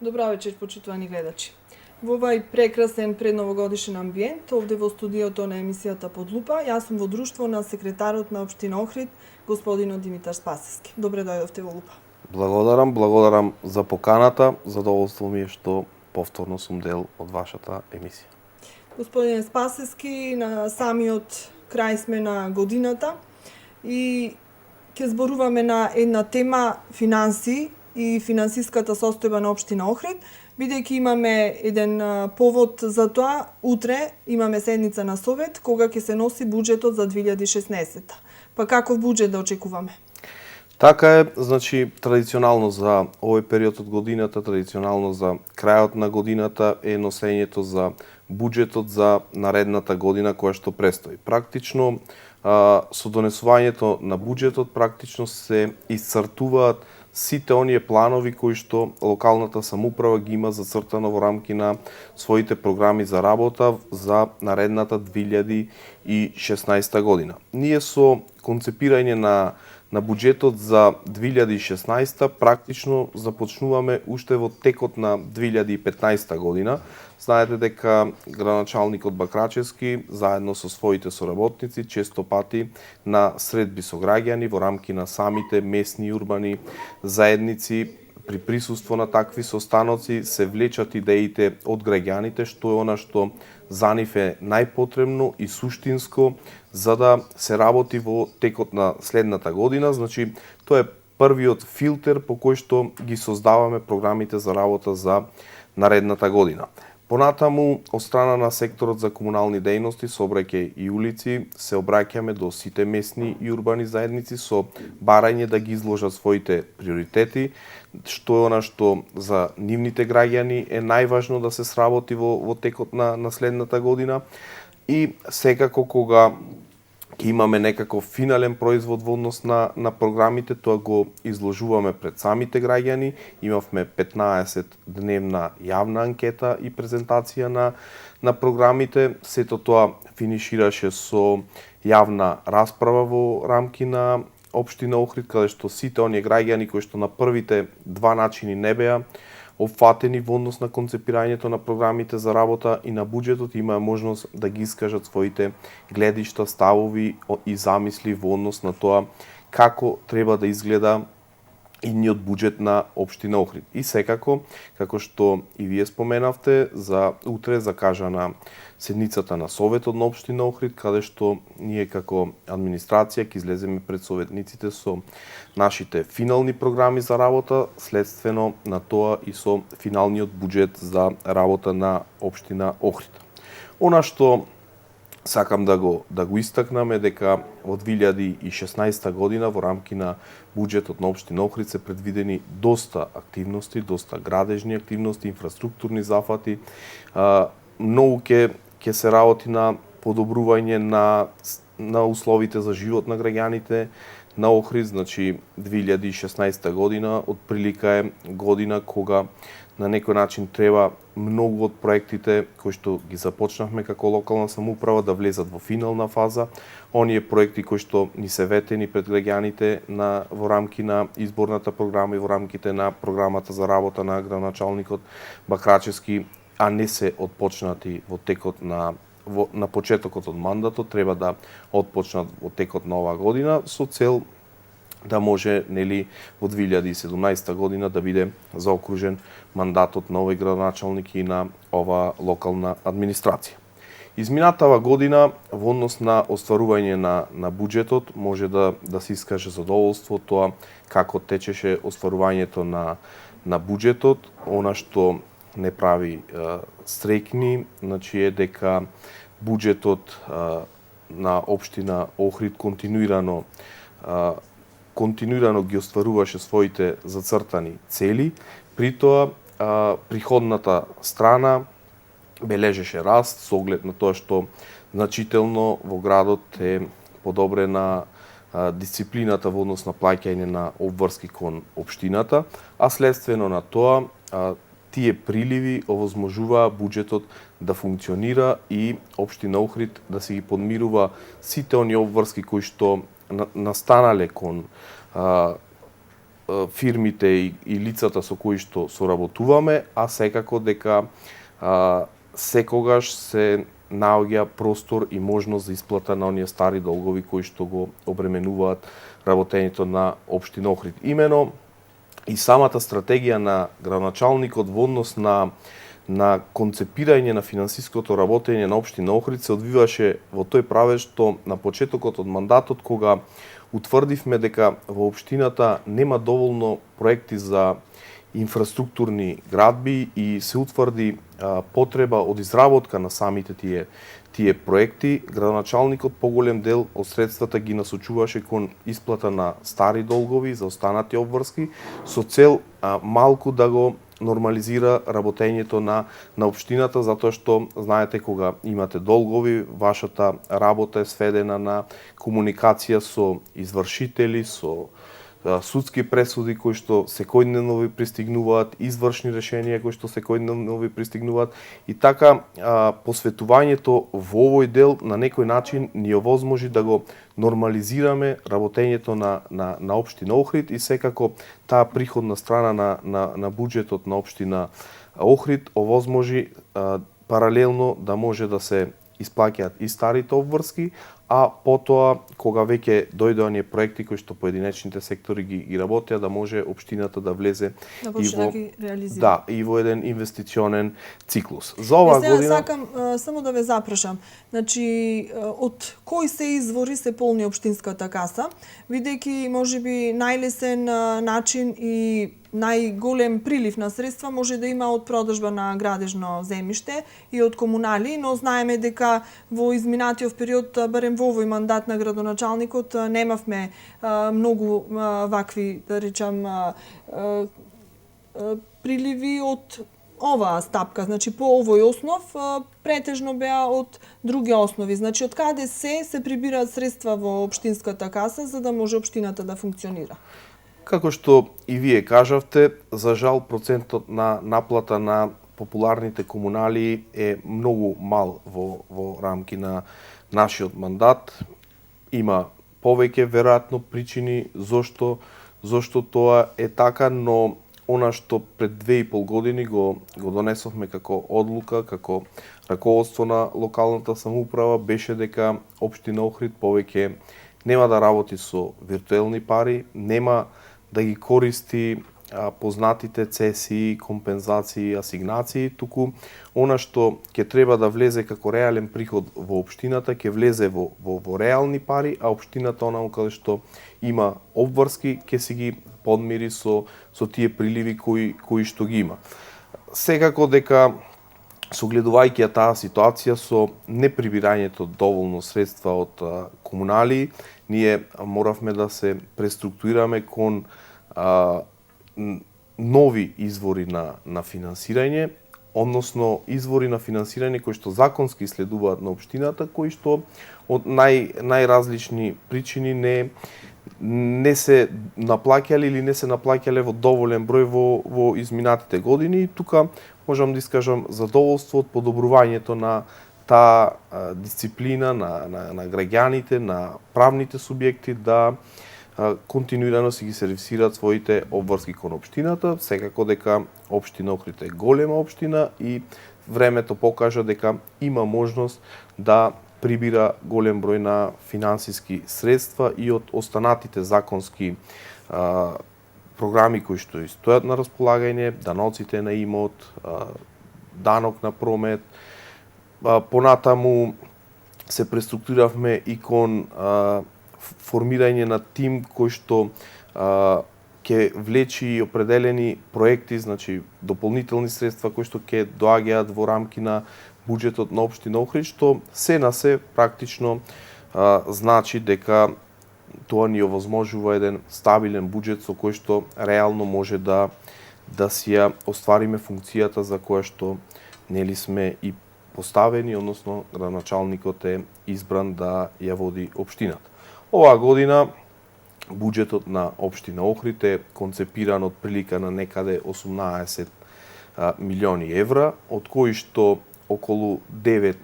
Добра вечер, почитувани гледачи. Во овај прекрасен предновогодишен амбиент, овде во студиото на емисијата Под лупа, јас сум во друштво на секретарот на општина Охрид, господинот Димитар Спасевски. Добре дојдовте во лупа. Благодарам за поканата. Задоволство ми е што повторно сум дел од вашата емисија. Господине Спасевски, на самиот крај сме на годината и ќе зборуваме на една тема финанси и финансиската состојба на општина Охрид, бидејќи имаме еден повод за тоа. Утре имаме седница на Совет, кога ќе се носи буџетот за 2016. Па каков буџет да очекуваме? Така е, значи, традиционално за овој период од годината, традиционално за крајот на годината е носењето за буџетот за наредната година која што престои. Практично, со донесувањето на буџетот, практично се исцртуваат сите оние планови кои што локалната самоуправа ги има зацртано во рамки на своите програми за работа за наредната 2016 година. Ние со концепирање на буџетот за 2016 практично започнуваме уште во текот на 2015 година. Знаете дека градоначалникот Бакрачевски заедно со своите соработници често пати на средби со граѓани во рамки на самите местни и урбани заедници при присуство на такви состаноци се влечат идеите од граѓаните што е она што за нив е најпотребно и суштинско за да се работи во текот на следната година. Значи, тоа е првиот филтер по кој што ги создаваме програмите за работа за наредната година. Понатаму, од страна на секторот за комунални дејности, сообраќај и улици, се обраќаме до сите местни и урбани заедници со барање да ги изложат своите приоритети, што е она што за нивните граѓани е најважно да се сработи во текот на следната година. И секако кога ќе имаме некаков финален производ во однос на програмите, тоа го изложуваме пред самите граѓани. Имавме 15-дневна јавна анкета и презентација на програмите. Сето тоа финишираше со јавна расправа во рамки на општина Охрид, каде што сите оние граѓани кои што на првите два начини не беа опфатени во однос на концепирањето на програмите за работа и на буџетот, имаа можност да ги искажат своите гледишта, ставови и замисли во однос на тоа како треба да изгледа идниот буџет на општина Охрид. И секако, како што и вие споменавте, за утре закажана седницата на Советот на општина Охрид, каде што ние како администрација ќе излеземе пред советниците со нашите финални програми за работа, следствено на тоа и со финалниот буџет за работа на општина Охрид. Она што сакам да го истакнам е дека во 2016 година во рамки на буџетот на општина Охрид се предвидени доста активности, доста градежни активности, инфраструктурни зафати. Многу ќе се работи на подобрување на условите за живот на граѓаните на Охрид. Значи 2016 година отприлика е година кога на некој начин треба многу од проектите кои што ги започнавме како локална самоуправа да влезат во финална фаза. Оние проекти кои што ни се ветени пред граѓаните во рамки на изборната програма и во рамките на програмата за работа на градоначалникот Бакрачевски, а не се отпочнати во текот на почетокот од мандатот, треба да отпочнат во текот на оваа година со цел да може во 2017 година да биде заокружен мандатот на овој градоначалник и на ова локална администрација. Изминатава година во однос на остварување на буџетот може да се искаже задоволство тоа како течеше остварувањето на буџетот. Она што не прави среќни, значи е дека буџетот на општина Охрид континуирано ги остваруваше своите зацртани цели, при тоа приходната страна бележеше раст со оглед на тоа што значително во градот е подобрена дисциплината во однос на плаќање на обврски кон општината, а следствено на тоа тие приливи овозможуваа буџетот да функционира и општина Охрид да се ги подмирува сите оние обврски кои што настанале кон фирмите и лицата со кои што соработуваме, а секако дека секогаш се наоѓа простор и можност за исплата на оние стари долгови кои што го обременуваат работењето на општина Охрид. Имено и самата стратегија на градоначалникот во однос на концепирање на финансиското работење на општина Охрид се одвиваше во тој правец што на почетокот од мандатот, кога утврдивме дека во општината нема доволно проекти за инфраструктурни градби и се утврди потреба од изработка на самите тие проекти, градоначалникот поголем дел од средствата ги насочуваше кон исплата на стари долгови за останати обврски со цел малку да го нормализира работењето на општината, затоа што знаете кога имате долгови, вашата работа е сведена на комуникација со извршители, со судски пресуди кои што секојдневно ви пристигнуваат, извршни решенија кои што секојдневно ви пристигнуваат и така посветувањето во овој дел на некој начин ни овозможи да го нормализираме работењето на општина Охрид и секако таа приходна страна на буџетот на општина Охрид овозможи паралелно да може да се исплаќаат и старите обврски, а потоа кога веќе дојде оние проекти кои што поединечните сектори ги работеа, да може општината да влезе и во еден инвестиционен циклус. За оваа година сакам само да ве запрашам. Значи од кои се извори се полни општинската каса, бидејќи можеби најлесен начин и најголем прилив на средства може да има од продажба на градежно земјиште и од комунали, но знаеме дека во изминатиот период, барем во овој мандат на градоначалникот, немавме многу вакви, да речам, приливи од оваа стапка, значи по овој основ, претежно беа од други основи. Значи од каде се прибираат средства во општинската каса за да може општината да функционира? Како што и вие кажавте, за жал процентот на наплата на популарните комунали е многу мал во рамки на нашиот мандат. Има повеќе веројатно причини зошто тоа е така, но она што пред 2,5 години го донесовме како одлука, како раководство на локалната самоуправа, беше дека општина Охрид повеќе нема да работи со виртуелни пари, нема да ги користи познатите цесии, компензации, асигнации, туку она што ќе треба да влезе како реален приход во општината, ќе влезе во реални пари, а општината онаму каде што има обврски, ќе си ги подмири со тие приливи кои што ги има. Секако дека согледувајќи таа ситуација со неприбирањето доволно средства од комунали, ние моравме да се преструктурираме кон нови извори на финансирање, односно извори на финансирање кои што законски следуваат на општината, кои што од најразлични причини не се наплаќале или не се наплаќале во доволен број во изминатите години. И тука можам да искажам задоволство од подобрувањето на таа дисциплина на граѓаните, на правните субјекти да континуирано си ги сервисираат своите обврски кон општината, секако дека општина Охрид е голема општина и времето покажа дека има можност да прибира голем број на финансиски средства и од останатите законски програми кои што стојат на располагање, даноците на имот, данок на промет. Понатаму се преструктуриравме и кон формирање на тим кој што ќе влечи определени проекти, значи дополнителни средства кои што ќе доаѓаат во рамки на буџетот на општина Охрид, што се на се практично значи дека тоа ни овозможува еден стабилен буџет со кој што реално може да си ја оствариме функцијата за која што нели сме и поставени, односно градоначалникот е избран да ја води општината. Оваа година буџетот на општина Охрид е концепиран од прилика на некаде 18 милиони евра, од кои што околу 9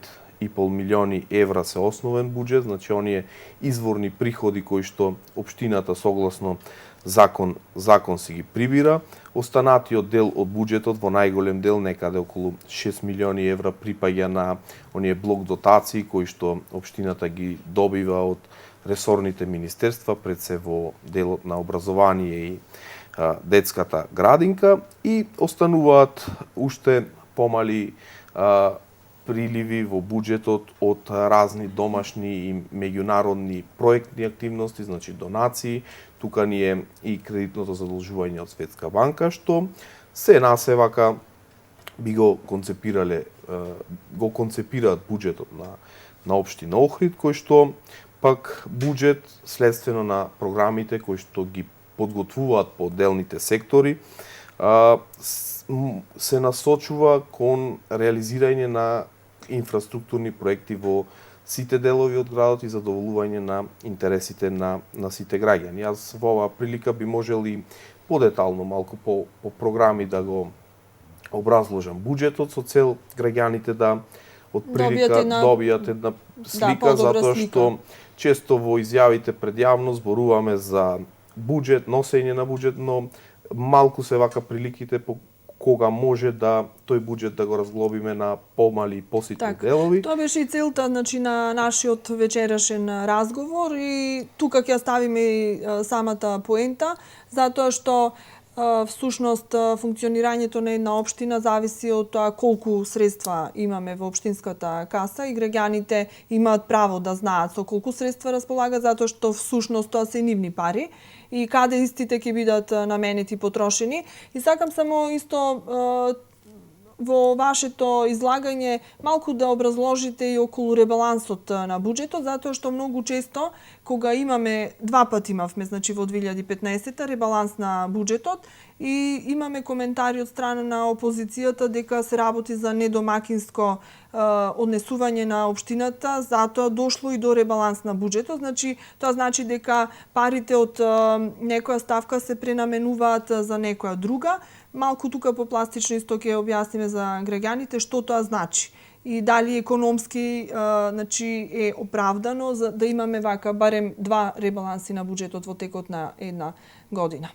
2,5 милиони евра се основен буџет, значи оние изворни приходи кои што општината согласно закон си ги прибира. Останатиот дел од буџетот во најголем дел, некаде околу 6 милиони евра, припаѓа на оние блок дотации кои што општината ги добива од ресорните министерства, пред се во делот на образование и детската градинка, и остануваат уште помали приливи во буџетот од разни домашни и меѓународни проектни активности, значи донации. Тука ни е и кредитното задолжување од Светска банка, што се насевака би го концепираат буџетот на општина Охрид, кој што пак буџет следствено на програмите кои што ги подготвуваат по отделните сектори, се насочува кон реализирање на инфраструктурни проекти во сите делови од градот и задоволување на интересите на сите граѓани. Јас во оваа прилика би можел и подетално малку по програми да го образложам буџетот со цел граѓаните да од прилика добијат една слика, затоа што често во изјавите пред јавност зборуваме за буџет, носење на буџет, но малку се вака приликите по кога може да тој буџет да го разглобиме на помали и поситни делови. Тоа беше и целта, значи, на нашиот вечерашен разговор, и тука ќе ставиме и самата поента, затоа што всушност функционирањето на една општина зависи од тоа колку средства имаме во општинската каса, и граѓаните имаат право да знаат со колку средства располага, затоа што всушност тоа се нивни пари и каде истите ќе бидат наменети и потрошени. И сакам само исто во вашето излагање малку да образложите и околу ребалансот на буџетот, затоа што многу често кога имаме, два пати имавме, значи во 2015-та ребаланс на буџетот, и имаме коментари од страна на опозицијата дека се работи за недомакинско однесување на општината, затоа дошло и до ребаланс на буџетот. Значи, тоа значи дека парите од некоја ставка се пренаменуваат за некоја друга. Малку тука попластично исто ќе објасниме за граѓаните што тоа значи и дали економски значи е оправдано за да имаме вака барем два ребаланси на буџетот во текот на една година.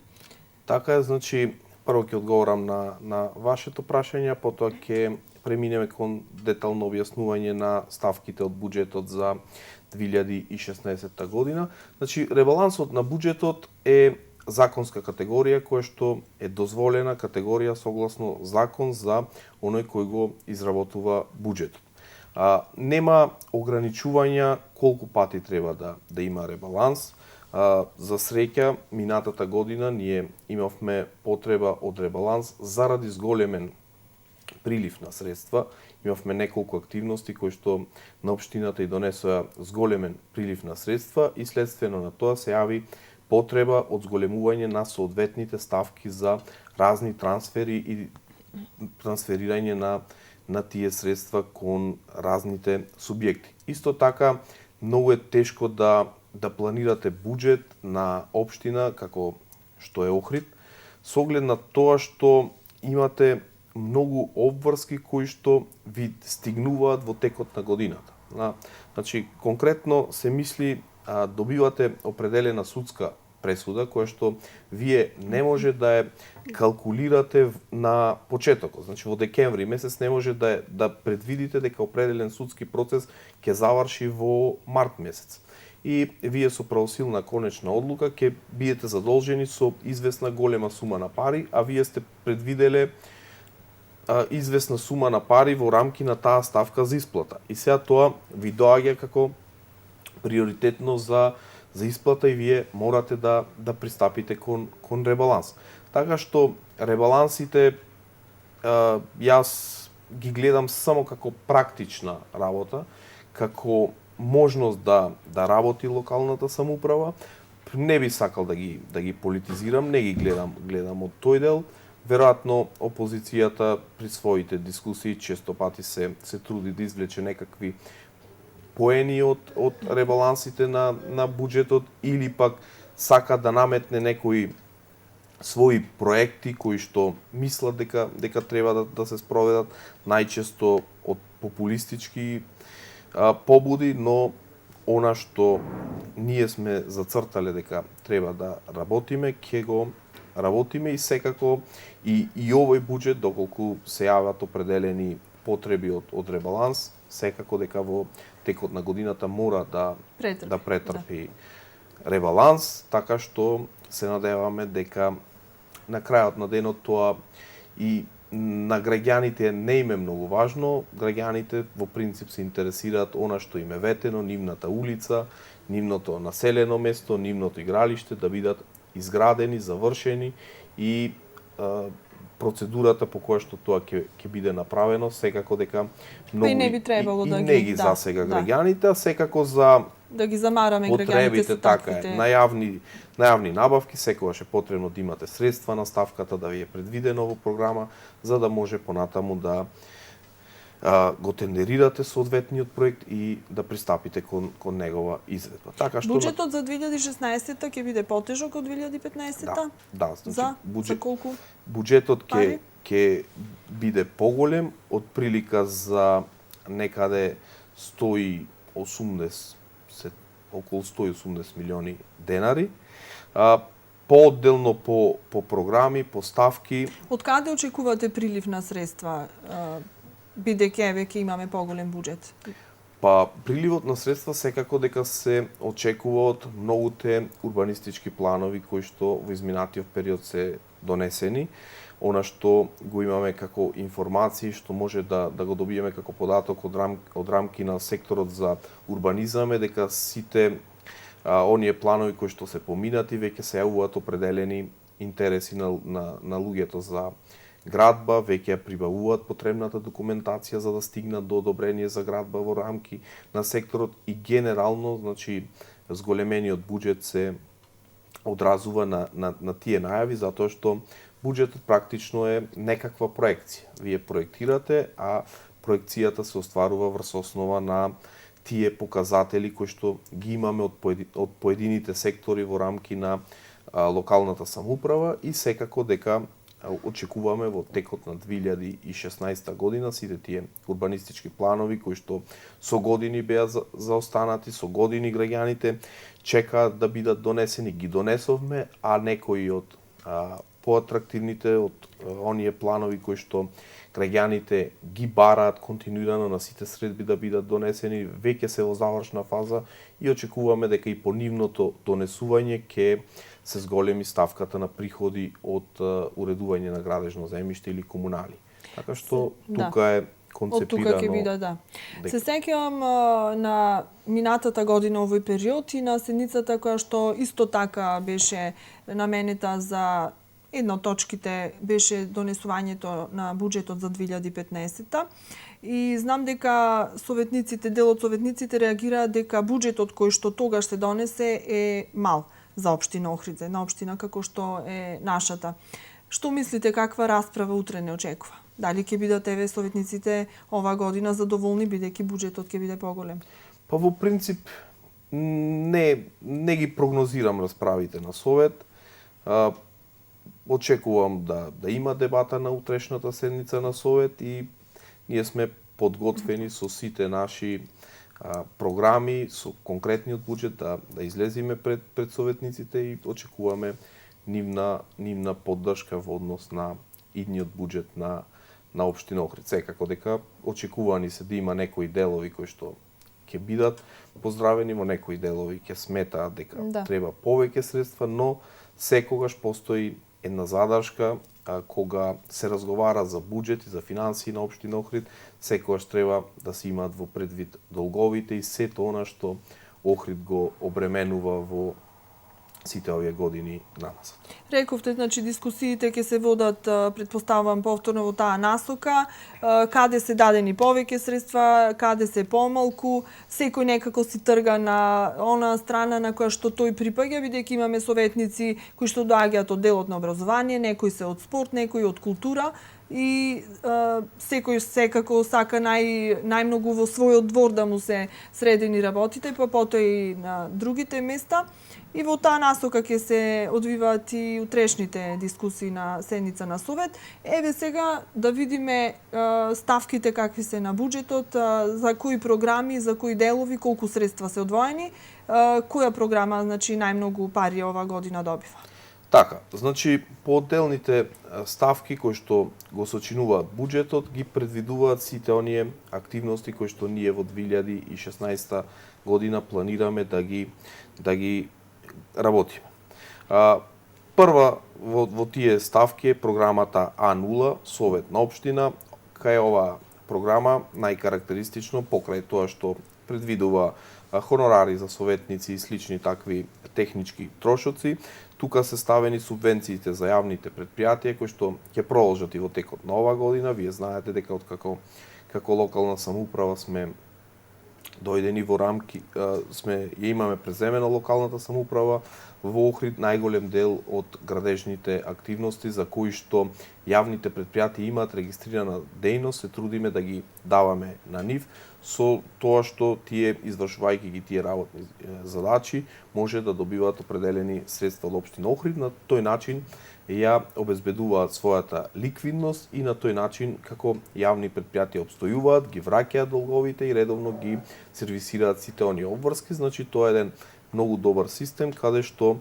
Така е, значи прво ќе одговорам на вашето прашање, потоа ќе преминеме кон детално објаснување на ставките од буџетот за 2016 година. Значи ребалансот на буџетот е законска категорија која што е дозволена категорија согласно закон за оној кој го изработува буџетот. Нема ограничувања колку пати треба да има ребаланс. За среќа, минатата година ние имавме потреба од ребаланс заради зголемен прилив на средства. Имавме неколку активности кои што на општината и донесоа зголемен прилив на средства, и следствено на тоа се јави потреба од зголемување на соодветните ставки за разни трансфери и трансферирање на тие средства кон разните субјекти. Исто така, многу е тешко да планирате буџет на општина како што е Охрид, со оглед на тоа што имате многу обврски кои што ви стигнуваат во текот на годината. Значи, конкретно се мисли, добивате определена судска пресуда која што вие не може да ја калкулирате на почетокот. Значи во декември месец не може да предвидите дека определен судски процес ќе заврши во март месец. И вие со правосилна конечна одлука ќе бидете задолжени со известна голема сума на пари, а вие сте предвиделе известна сума на пари во рамки на таа ставка за исплата. И сега тоа ви доаѓа како приоритетно за исплата и вие морате да пристапите кон ребаланс. Така што ребалансите јас ги гледам само како практична работа, како можност да работи локалната самоуправа. Не би сакал да ги политизирам, не ги гледам од тој дел. Веројатно опозицијата при своите дискусии често пати се труди да извлече некакви поени од ребалансите на буџетот, или пак сака да наметне некои своји проекти кои што мислат дека треба да се спроведат, најчесто од популистички побуди, но она што ние сме зацртале дека треба да работиме, ќе го работиме и секако и овој буџет, доколку се јават определени потреби од ребаланс, секако дека во текот на годината мора да претрпи ребаланс, така што се надеваме дека на крајот на денот тоа и на граѓаните не им е многу важно. Граѓаните во принцип се интересираат она што им е ветено, нивната улица, нивното населено место, нивното игралиште да бидат изградени, завршени и процедурата по која што тоа ќе биде направено, секако дека многу и не би требало да не ги засега граѓаните, а секако за да ги замараме граѓаните со така е, на јавни набавки секогаш е потребно да имате средства на ставката, да ви е предвидено во програма, за да може понатаму да го тендерирате соодветниот проект и да пристапите кон негова изvedба. Така што буџетот за 2016 ќе биде потежок од 2015-та? Да, значи за колку? Буџетот ќе биде поголем, од прилика за некаде 180 околу 180 милиони денари. Поодделно по програми, по ставки. Од каде очекувате прилив на средства, бидејќи еве ќе имаме поголем буџет? Па приливот на средства секако дека се очекува од многуте урбанистички планови кои што во изминатиот период се донесени. Она што го имаме како информации, што може да го добиеме како податок од рамки на секторот за урбанизам е дека сите оние планови кои што се поминати веќе се јавуваат определени интереси на луѓето за градба, веќе ја прибавуваат потребната документација за да стигнат до одобрение за градба во рамки на секторот и генерално, значи, зголемениот буџет се одразува на тие најави, затоа што буџетот практично е некаква проекција. Вие проектирате, а проекцијата се остварува врз основа на тие показатели кои што ги имаме од поедините сектори во рамки на локалната самоуправа и секако дека очекуваме во текот на 2016 година сите тие урбанистички планови кои што со години беа заостанати, со години граѓаните чекаат да бидат донесени, ги донесовме, а некои од поатрактивните од оние планови кои што граѓаните ги бараат континуирано на сите средби да бидат донесени, веќе се во завршна фаза и очекуваме дека и по нивното донесување ќе се зголеми ставката на приходи од уредување на градежно земјиште или комунали. Така што тука е концепирано. Од тука ќе биде, да. Се сеќавам на минатата година овој период и на седницата која што исто така беше наменета за една од точките беше донесувањето на буџетот за 2015-та. И знам дека дел од советниците реагираат дека буџетот кој што тогаш се донесе е мал за општина Охридзе, една општина како што е нашата. Што мислите, каква расправа утре не очекува? Дали ќе бидат еве советниците ова година задоволни бидејќи буџетот ќе биде поголем? Па во принцип не ги прогнозирам расправите на совет. Очекувам да има дебата на утрешната седница на совет и ние сме подготвени со сите наши програми, со конкретниот буџет да излеземе пред советниците и очекуваме нивна поддршка во однос на идниот буџет на општина Охрид. Секако дека очекувани се да има некои делови кои што ќе бидат поздравени, во некои делови ќе сметаат дека треба повеќе средства, но секогаш постои една задршка кога се разговара за буџет и за финансии на општина Охрид, секогаш треба да се имаат во предвид долговите и сето она што Охрид го обременува во сите овие години назад. Рековте, значи дискусиите ќе се водат, претпоставувам, повторно во таа насока, каде се дадени повеќе средства, каде се помалку, секој некако си трга на она страна на која што тој припаѓа, бидејќи имаме советници кои што доаѓаат од делот на образование, некои се од спорт, некои од култура и секој секако сака најмногу во својот двор да му се средени работите, па потоа и на другите места. И во таа насока ќе се одвиваат и утрешните дискусии на седница на Совет. Еве сега да видиме ставките какви се на буџетот, за кои програми, за кои делови, колку средства се одвоени, која програма значи најмногу пари ова година добива. Така, значи по отделните ставки кои што го сочинуваат буџетот ги предвидуваат сите оние активности кои што ние во 2016 година планираме да ги работиме. Прва во тие ставки е програмата А0 Совет на општина. Кај оваа програма најкарактеристично покрај тоа што предвидува хонорари за советници и слични такви технички трошоци, тука се ставени субвенциите за јавните предпријатија кои што ќе продолжат и во текот на оваа година. Вие знаете дека откако како локална самоуправа сме дојдени во рамки, ја имаме преземена локалната самоуправа во Охрид, најголем дел од градежните активности за кои што јавните предпријатија имаат регистрирана дејност, се трудиме да ги даваме на нив, со тоа што тие, извршувајќи ги тие работни задачи, може да добиваат определени средства од општина Охрид. На тој начин ја обезбедуваат својата ликвидност и на тој начин како јавни предпријатија обстојуваат, ги враќаат долговите и редовно ги сервисираат сите оние обврски. Значи тоа е еден многу добар систем каде што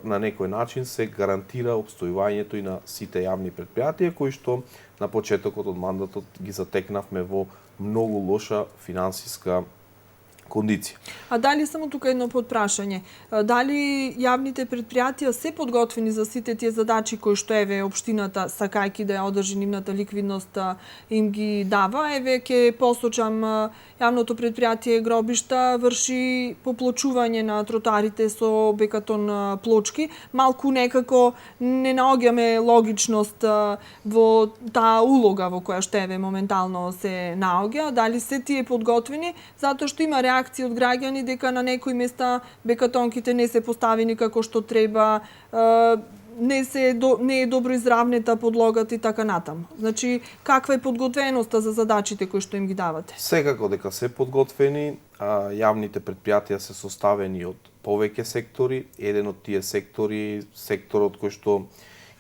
на некој начин се гарантира обстојувањето и на сите јавни предпријатија кои што на почетокот од мандатот ги затекнавме во многу лоша финансиска кондиција. А дали само тука едно подпрашање? Дали јавните предпријатија се подготвени за сите тие задачи кои што еве општината сакајќи да ја одржи нивната ликвидност им ги дава? Еве ќе посочам јавното предпријатие Гробишта врши поплочување на тротоарите со бекатон плочки. Малку некако не наоѓаме логичност во таа улога во која што еве моментално се наоѓа. Дали се тие подготвени? Затоа што има реакција од граѓани дека на некои места бекатонките не се поставени како што треба, не е добро изравнета подлогата и така натаму. Значи, каква е подготвеноста за задачите кои што им ги давате? Секако дека се подготвени, јавните предпријатија се составени од повеќе сектори. Еден од тие сектори, секторот кој што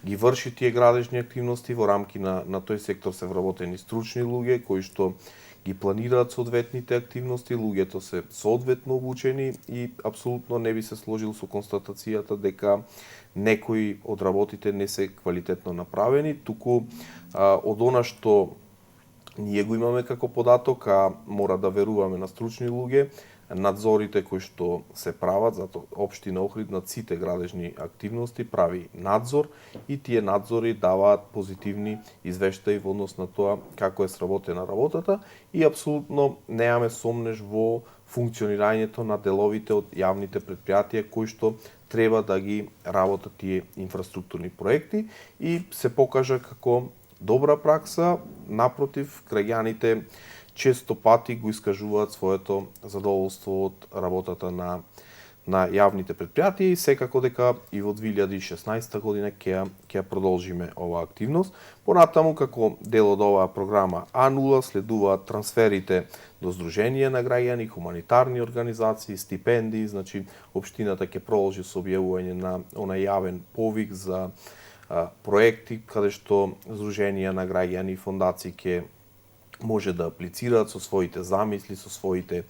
ги врши тие градежни активности, во рамки на тој сектор се вработени стручни луѓе кои што ги планираат соодветните активности, луѓето се соодветно обучени и апсолутно не би се сложил со констатацијата дека некои од работите не се квалитетно направени, туку од она што ние го имаме како податок, мора да веруваме на стручни луѓе, надзорите кои што се прават, затоа општина Охрид над сите градежни активности прави надзор и тие надзори даваат позитивни извештаи во однос на тоа како е сработена работата и апсолутно немаме сомнеш во функционирањето на деловите од јавните предпријатија кои што треба да ги работат тие инфраструктурни проекти и се покажа како добра пракса. Напротив, граѓаните често пати го искажуваат своето задоволство од работата на јавните предпријатија и секако дека и во 2016 година ќе продолжиме оваа активност. Понатаму, како дел од оваа програма А0 следуваат трансферите до здруженија на граѓани, хуманитарни организации, стипендии, значи општината ќе продолжи со објавување на онај јавен повик за проекти каде што здруженија на граѓани и фондации ќе може да аплицираат со своите замисли, со своите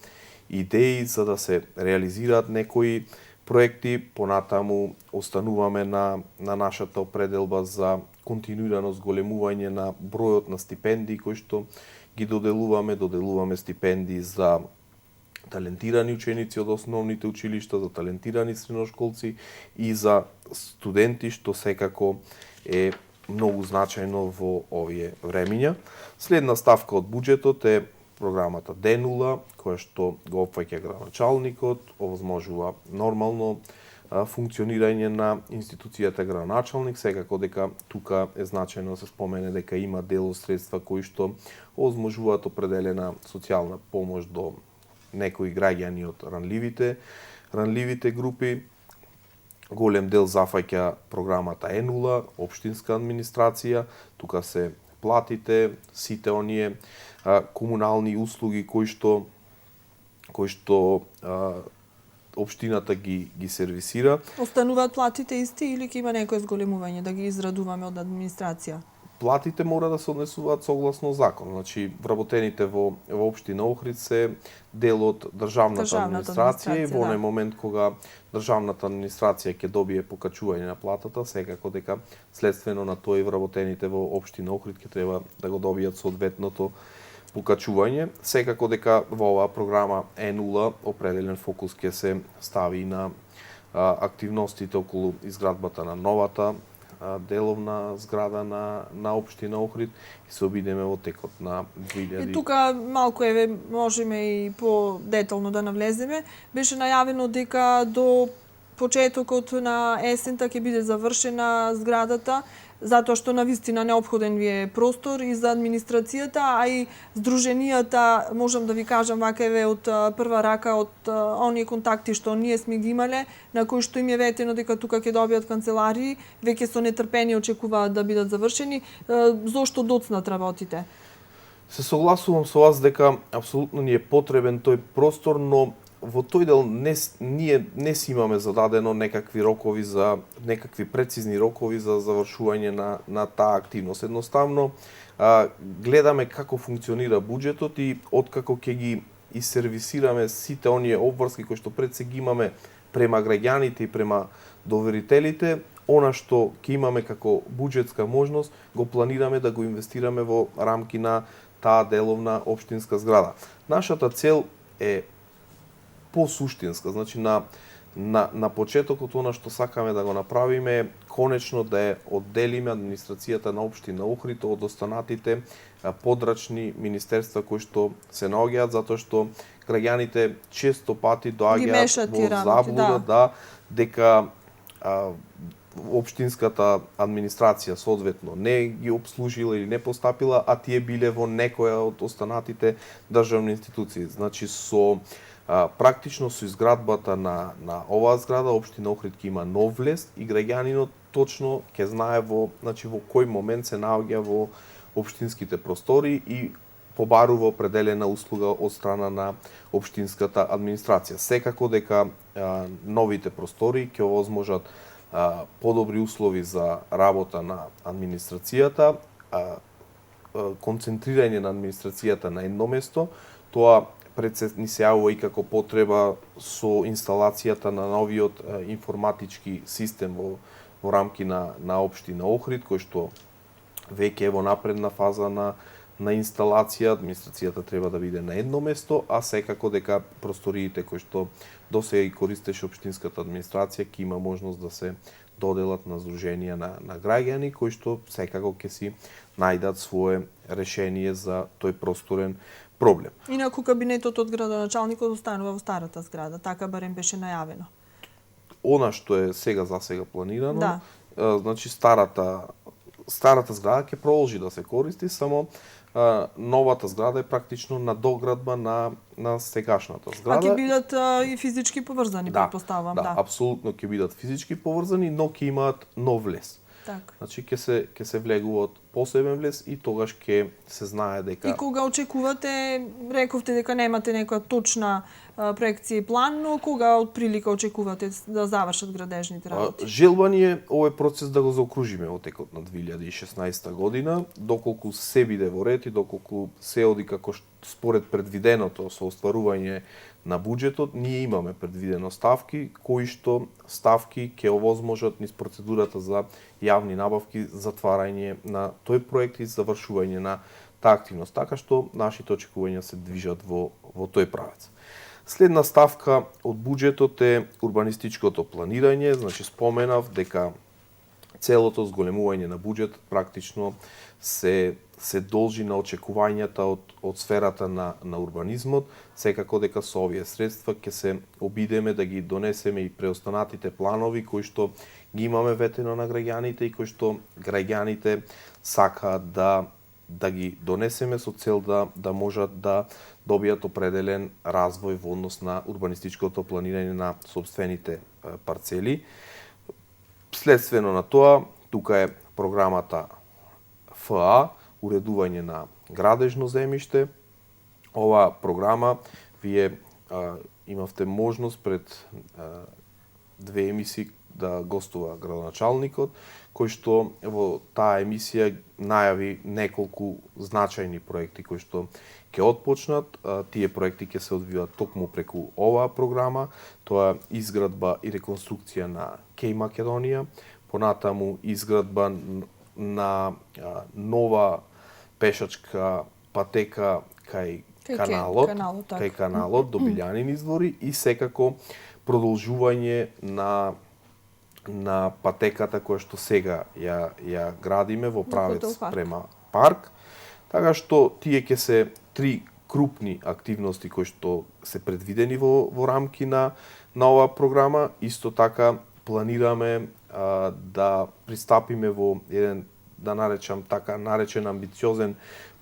идеи за да се реализираат некои проекти. Понатаму остануваме на нашата определба за континуирано зголемување на бројот на стипендии кои што ги доделуваме стипендии за талентирани ученици од основните училишта, за талентирани средношколци и за студенти, што секако е многу значајно во овие времиња. Следна ставка од буџетот е програмата Д0, која што го опфаќа градоначалникот, овозможува нормално функционирање на институцијата градоначалник, секако дека тука е значајно да се спомене дека има дел од средства кои што овозможуваат определена социјална помош до некои граѓани од ранливите групи. Голем дел зафаќа програмата Е0, општинска администрација, тука се платите, сите оние комунални услуги кои што општината ги сервисира. Остануваат платите исти или ќе има некое зголемување да ги израдуваме од администрација? Платите мора да се однесуваат согласно закон. Значи, вработените во општина Охрид се дел од државната администрација и во оној момент кога државната администрација ќе добие покачување на платата, секако дека следствено на тоа и вработените во општина Охрид ќе треба да го добијат соодветното покачување. Секако дека во оваа програма Е0 определен фокус ќе се стави на активностите околу изградбата на новата деловна зграда на општина Охрид и се обидеме во текот на 2000. И тука малку можеме и по-детално да навлеземе. Беше најавено дека до почетокот на есента ќе биде завршена зградата, затоа што навистина неопходен ви е простор и за администрацијата, а и здруженијата, можам да ви кажам вака од прва рака, од оние контакти што ние сме ги имале, на кои што им е ветено дека тука ќе добијат канцеларии, веќе со нетрпение очекуваат да бидат завршени. Зошто доцнат работите? Се согласувам со вас дека апсолутно ни е потребен тој простор, но во тој дел ние не си имаме зададено некакви прецизни рокови за завршување на таа активност. Едноставно гледаме како функционира буџетот и откако ќе ги сервисираме сите оние обврски кои што пред се ги имаме према граѓаните и према доверителите, она што ќе имаме како буџетска можност, го планираме да го инвестираме во рамки на таа деловна општинска зграда. Нашата цел е посуштинска, значи на почетокот она што сакаме да го направиме е конечно да ја одделиме администрацијата на општина Охрид од останатите подрачни министерства кои што се наоѓаат, затоа што граѓаните често пати доаѓаат во заблуда дека општинската администрација соодветно не ги обслужила или не постапила, а тие биле во некоја од останатите државни институции. Значи практично со изградбата на оваа зграда општина Охрид ќе има нов влез и граѓанинот точно ќе знае во кој момент се наоѓа во општинските простори и побарува определена услуга од страна на општинската администрација. Секако дека новите простори ќе овозможат подобри услови за работа на администрацијата, концентрирање на администрацијата на едно место, тоа пред се ни се јавува и како потреба со инсталацијата на новиот информатички систем во рамки на општина Охрид, кој што веќе е во напредна фаза на инсталација. Администрацијата треба да биде на едно место, а секако дека просториите кои што досега ги користеше општинската администрација ќе има можност да се доделат на здруженија на граѓани кои што секако ќе си најдат свое решение за тој просторен проблем. Инаку кабинетот од градоначалникот останува во старата зграда, така барем беше најавено. Она што е сега планирано, да. Значи старата зграда ќе продолжи да се користи, само новата зграда е практично надоградба на сегашната зграда. А ќе бидат и физички поврзани, претпоставам. Да, апсолутно ќе бидат физички поврзани, но ќе имаат нов влез. Так. Значи ќе се влегува од посебен влез и тогаш ќе се знае дека... И кога очекувате, рековте дека немате некоја точна проекција и план, но кога отприлика очекувате да завршат градежните работи? Желба ни е овој процес да го заокружиме во текот на 2016 година, доколку се биде во ред и доколку се оди како според предвиденото со остварување на буџетот, ние имаме предвидено ставки, кои што ставки ќе овозможат низ процедурата за јавни набавки затварање на тој проект и завршување на таа активност, така што нашите очекувања се движат во тој правец. Следна ставка од буџетот е урбанистичкото планирање, значи споменав дека целото зголемување на буџет практично се должи на очекувањата од сферата на урбанизмот, секако дека со овие средства ќе се обидеме да ги донесеме и преостанатите планови кои што ги имаме ветено на граѓаните и кои што граѓаните сакаат да ги донесеме со цел да можат да добијат определен развој во однос на урбанистичкото планирање на сопствените парцели. Следствено на тоа, тука е програмата ФА, уредување на градежно земјиште. Оваа програма вие имавте можност пред две емисии да гостува градоначалникот, кој што во таа емисија најави неколку значајни проекти кои што ќе отпочнат. Тие проекти ќе се одвиваат токму преку оваа програма. Тоа е изградба и реконструкција на Кеј Македонија, понатаму изградба на нова пешачка патека кај каналот, кај каналот до Билјанин извори и секако продолжување на патеката која што сега ја градиме во правец према парк. Така што тие ќе се три крупни активности кои што се предвидени во рамки на оваа програма. Исто така планираме да пристапиме во еден, да наречам така наречен амбициозен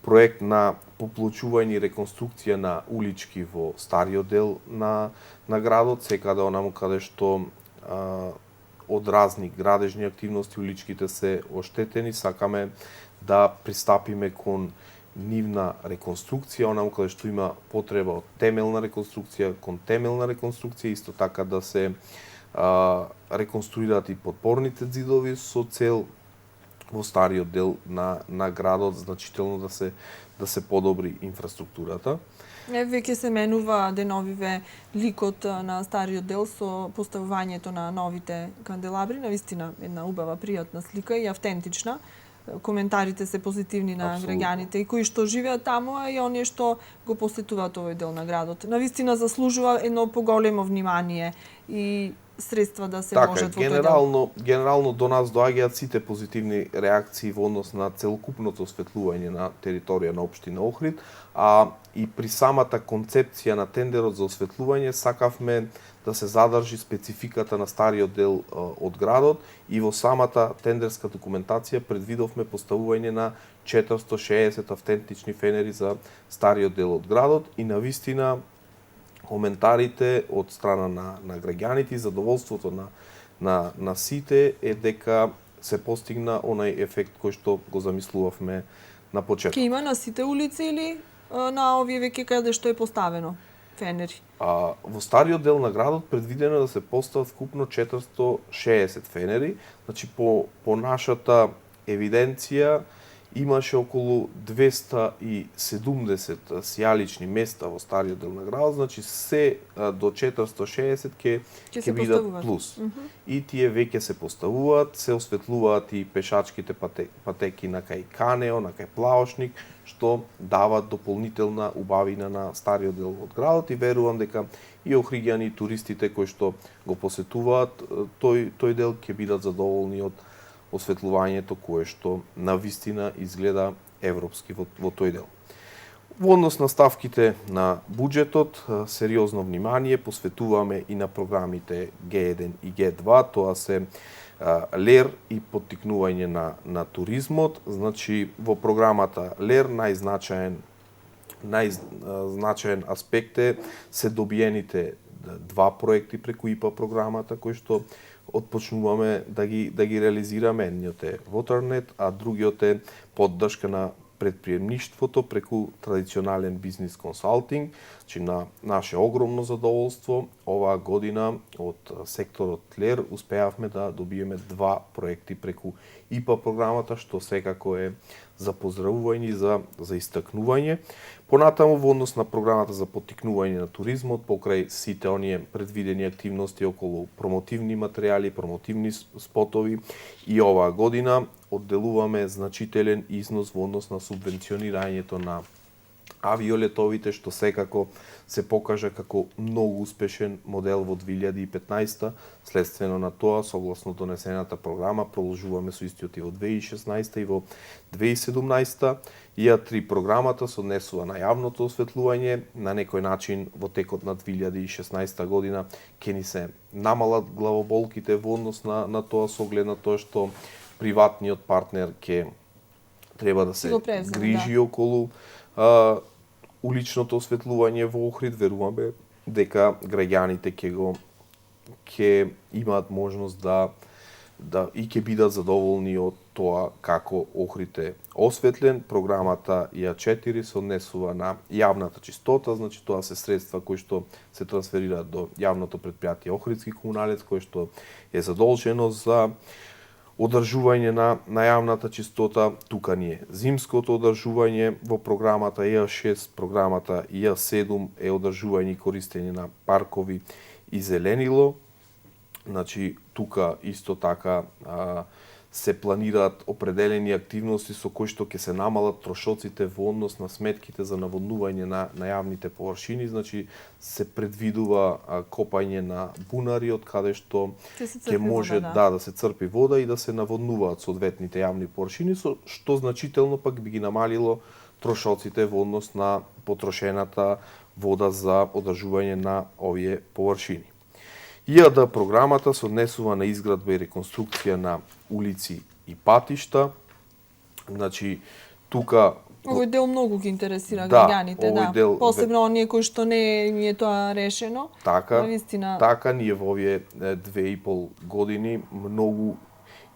проект на поплочување и реконструкција на улички во стариот дел на градот, секаде онаму каде што од разни градежни активности уличките се оштетени, сакаме да пристапиме кон нивна реконструкција, онаму каде што има потреба од темелна реконструкција, кон темелна реконструкција, исто така да се реконструираат и подпорните ѕидови со цел во стариот дел на градот значително да се подобри инфраструктурата. Веќе се менува деновиве ликот на стариот дел со поставувањето на новите канделабри, навистина една убава, пријатна слика и автентична. Коментарите се позитивни на граѓаните и кои што живеат таму, а и оние што го посетуваат овој дел на градот. Навистина заслужува едно поголемо внимание и средства да се вложат во тој дел. Генерално до нас доаѓаат сите позитивни реакции во однос на целокупното осветлување на територија на општина Охрид, а и при самата концепција на тендерот за осветлување сакавме да се задржи спецификата на стариот дел од градот и во самата тендерска документација предвидовме поставување на 460 автентични фенери за стариот дел од градот и навистина коментарите од страна на граѓаните и задоволството на сите е дека се постигна онај ефект кој што го замислувавме на почеток. Ке има на сите улици или на овие веќе каде што е поставено фенери? Во стариот дел на градот предвидено е да се постават вкупно 460 фенери, значи по нашата евиденција имаше околу 270 сијалични места во стариот дел на градот, значи се до 460 ќе бидат плюс. И тие веќе се поставуваат, се осветлуваат и пешачките патеки на кај Канео, на кај Плаошник, што дават дополнителна убавина на стариот дел од градот и верувам дека и охриѓани и туристите кои што го посетуваат тој дел ќе бидат задоволни од осветлувањето кое што навистина изгледа европски во тој дел. Во однос на ставките на буџетот, сериозно внимание посветуваме и на програмите Г1 и Г2, тоа се ЛЕР и поттикнување на туризмот. Значи во програмата ЛЕР најзначаен аспект е се добиените два проекти преку ИПА програмата кои што отпочнуваме да ги реализираме. Едниот е Waternet, а другиот е поддршка на предприемништвото преку традиционален бизнис консалтинг. Значи на наше огромно задоволство оваа година од секторот ЛЕР успеавме да добиеме два проекти преку ИПА програмата, што секако е за поздравување и за истакнување. Понатаму во однос на програмата за поттикнување на туризмот, покрај сите оние предвидени активности околу промотивни материјали, промотивни спотови, и оваа година одделуваме значителен износ во однос на субвенционирањето на авиолетовите, што секако се покажа како многу успешен модел во 2015. Следствено на тоа, согласно донесената програма, продолжуваме со истиот и во 2016 и во 2017. ИА3 програмата се однесува на јавното осветлување. На некој начин во текот на 2016 година ќе ни се намалат главоболките во однос на тоа, со оглед на тоа што приватниот партнер ќе треба да се грижи околу уличното осветлување во Охрид. Веруваме дека граѓаните ќе имаат можност да и ќе бидат задоволни од тоа како Охрид е осветлен. Програмата ИА4 се однесува на јавната чистота, значи тоа се средства кои што се трансферираат до јавното претпријатие Охридски комуналец, кој што е задолжено за одржување на јавната чистота. Тука ни е зимското одржување во програмата ИА6, програмата ИА7 е одржување и користење на паркови и зеленило. Значи, тука исто така се планираат определени активности со кои што ќе се намалат трошоците во однос на сметките за наводнување на јавните површини. Значи, се предвидува копање на бунари од каде што ќе може да се црпи вода и да се наводнуваат соодветните јавни површини, што значително пак би ги намалило трошоците во однос на потрошената вода за одржување на овие површини. ИАД програмата се однесува на изградба и реконструкција на улици и патишта. Значи, тука овој дел многу ги интересира граѓаните, дел, посебно оние кои што не е тоа решено. Така, наистина... така ние во овие 2,5 години многу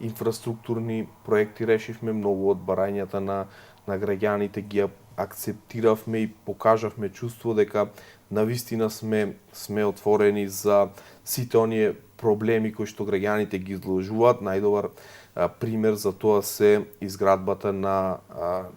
инфраструктурни проекти решивме, многу од барањата на граѓаните ги акцептиравме и покажавме чувство дека навистина сме отворени за сите оние проблеми кои што граѓаните ги изложуваат. Најдобар пример за тоа се изградбата на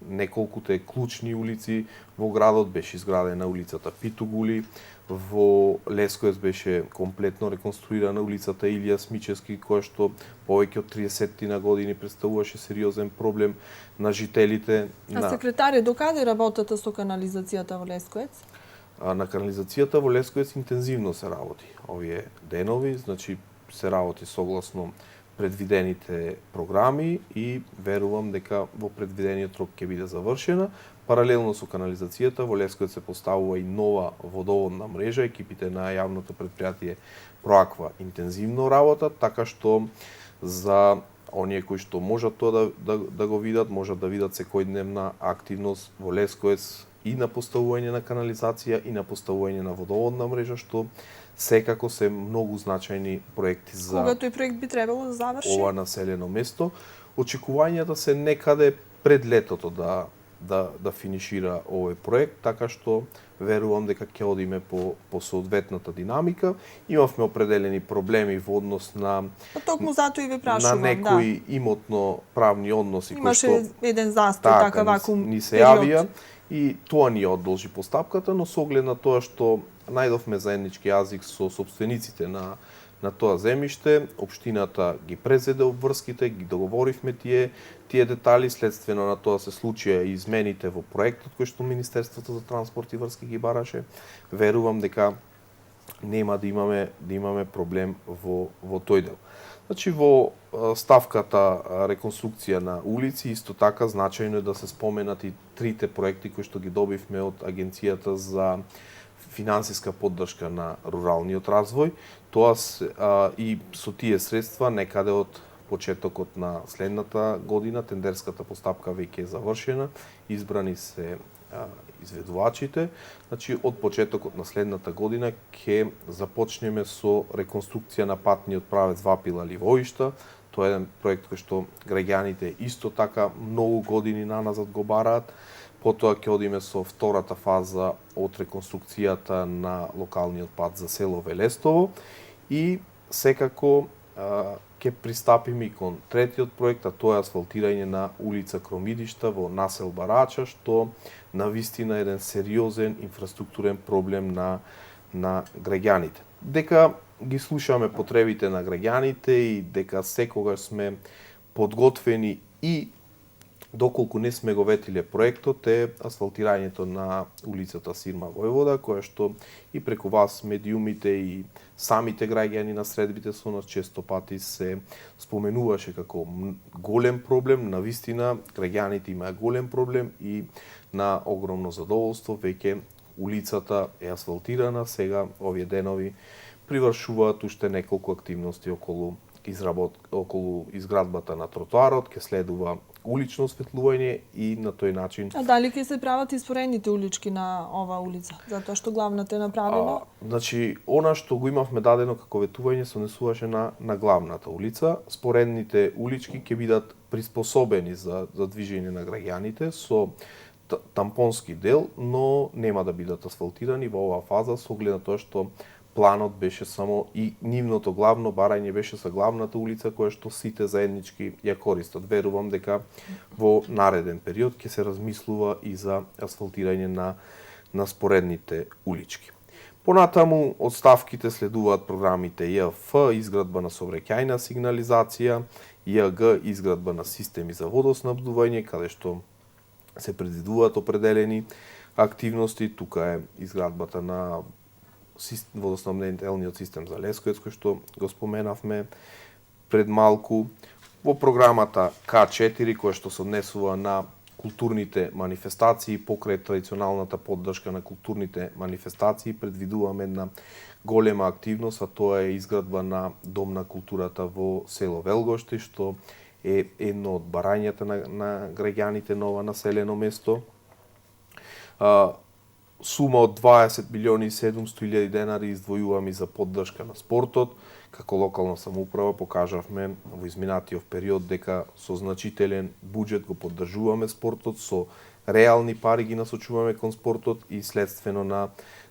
неколкуте клучни улици во градот. Беше изградена улицата Питогули, во Лесковец беше комплетно реконструирана улицата Илија Смичевски, која што повеќе од 30 на години представуваше сериозен проблем на жителите. А секретаре, докаде работата со канализацијата во Лесковец? На канализацијата во Лесковец интензивно се работи овие денови, значи се работи согласно предвидените програми и верувам дека во предвидениот рок ќе биде завршена. Паралелно со канализацијата во Лесковец се поставува и нова водоводна мрежа. Екипите на јавното претпријатие Проаква интензивно работат, така што за оние кои што можат тоа да го видат, можат да видат секојдневна активност во Лесковец и на поставување на канализација и на поставување на водоводна мрежа, што секако се многу значајни проекти за кога тој проект би требало да заврши ова населено место. Очекувањата се некаде пред летото да финишира овој проект, така што верувам дека ќе одиме по соодветната динамика. Имавме определени проблеми во однос на токму затоа и ве прашувам, на некои имотно правни односи кои што имаше еден застој, така вакуум ни се јавија и тоа ни одолжи постапката, но со оглед на тоа што најдовме заеднички јазик со собствениците на тоа земјиште, општината ги презеде обврските, ги договоривме тие детали, следствено на тоа се случија и измените во проектот кој што Министерството за транспорт и врски ги бараше. Верувам дека нема да имаме проблем во тој дел. Значи, во ставката реконструкција на улици, исто така значајно е да се споменат и трите проекти кои што ги добивме од Агенцијата за финансиска поддршка на руралниот развој. Тоа и со тие средства некаде од почетокот на следната година тендерската постапка веќе е завршена, избрани се изведувачите. Значи, од почетокот на следната година ќе започнеме со реконструкција на патниот правец Вапила-Ливоишта. Тоа е еден проект кој што граѓаните исто така многу години наназад го бараат. Потоа ќе одиме со втората фаза од реконструкцијата на локалниот пат за село Велестово и секако ќе пристапиме и кон третиот проект, а тоа е асфалтирање на улица Кромидишта во населба Рача, што навистина е еден сериозен инфраструктурен проблем на граѓаните. Дека ги слушаме потребите на граѓаните и дека секогаш сме подготвени и доколку не сме го ветиле проектот е асфалтирањето на улицата Сирма Војвода, која што и преку вас медиумите и самите граѓани на средбите со нас често пати се споменуваше како голем проблем. Навистина граѓаните имаат голем проблем и на огромно задоволство веќе улицата е асфалтирана. Сега овие денови привршуваат уште неколку активности околу изградбата на тротоарот, ќе следува улично осветлување и на тој начин. А дали ќе се прават и споредните улички на ова улица? Затоа што главната е направена? Значи, она што го имавме дадено како ветување се однесуваше на главната улица. Споредните улички ќе бидат приспособени за движење на граѓаните со тампонски дел, но нема да бидат асфалтирани во оваа фаза со оглед на тоа што планот беше само и нивното главно барање беше за главната улица која што сите заеднички ја користат. Верувам дека во нареден период ќе се размислува и за асфалтирање на споредните улички. Понатаму од ставките следуваат програмите ЈФ, изградба на сообраќајна сигнализација, ЈГ, изградба на системи за водоснабдување, каде што се предвидуваат определени активности. Тука е изградбата на водоснабдителниот систем за Лесковец, кој што го споменавме пред малку. Во програмата К4, која што се однесува на културните манифестации, покрај традиционалната поддршка на културните манифестации, предвидуваме една голема активност, а тоа е изградба на Дом на културата во село Велгошти, што е едно од барањата на граѓаните на ова населено место. Сума од 20 милиони и 700 илјади денари издвојуваме за поддршка на спортот. Како локална самоуправа покажавме во изминатиот период дека со значителен буџет го поддржуваме спортот, со реални пари ги насочуваме кон спортот и следствено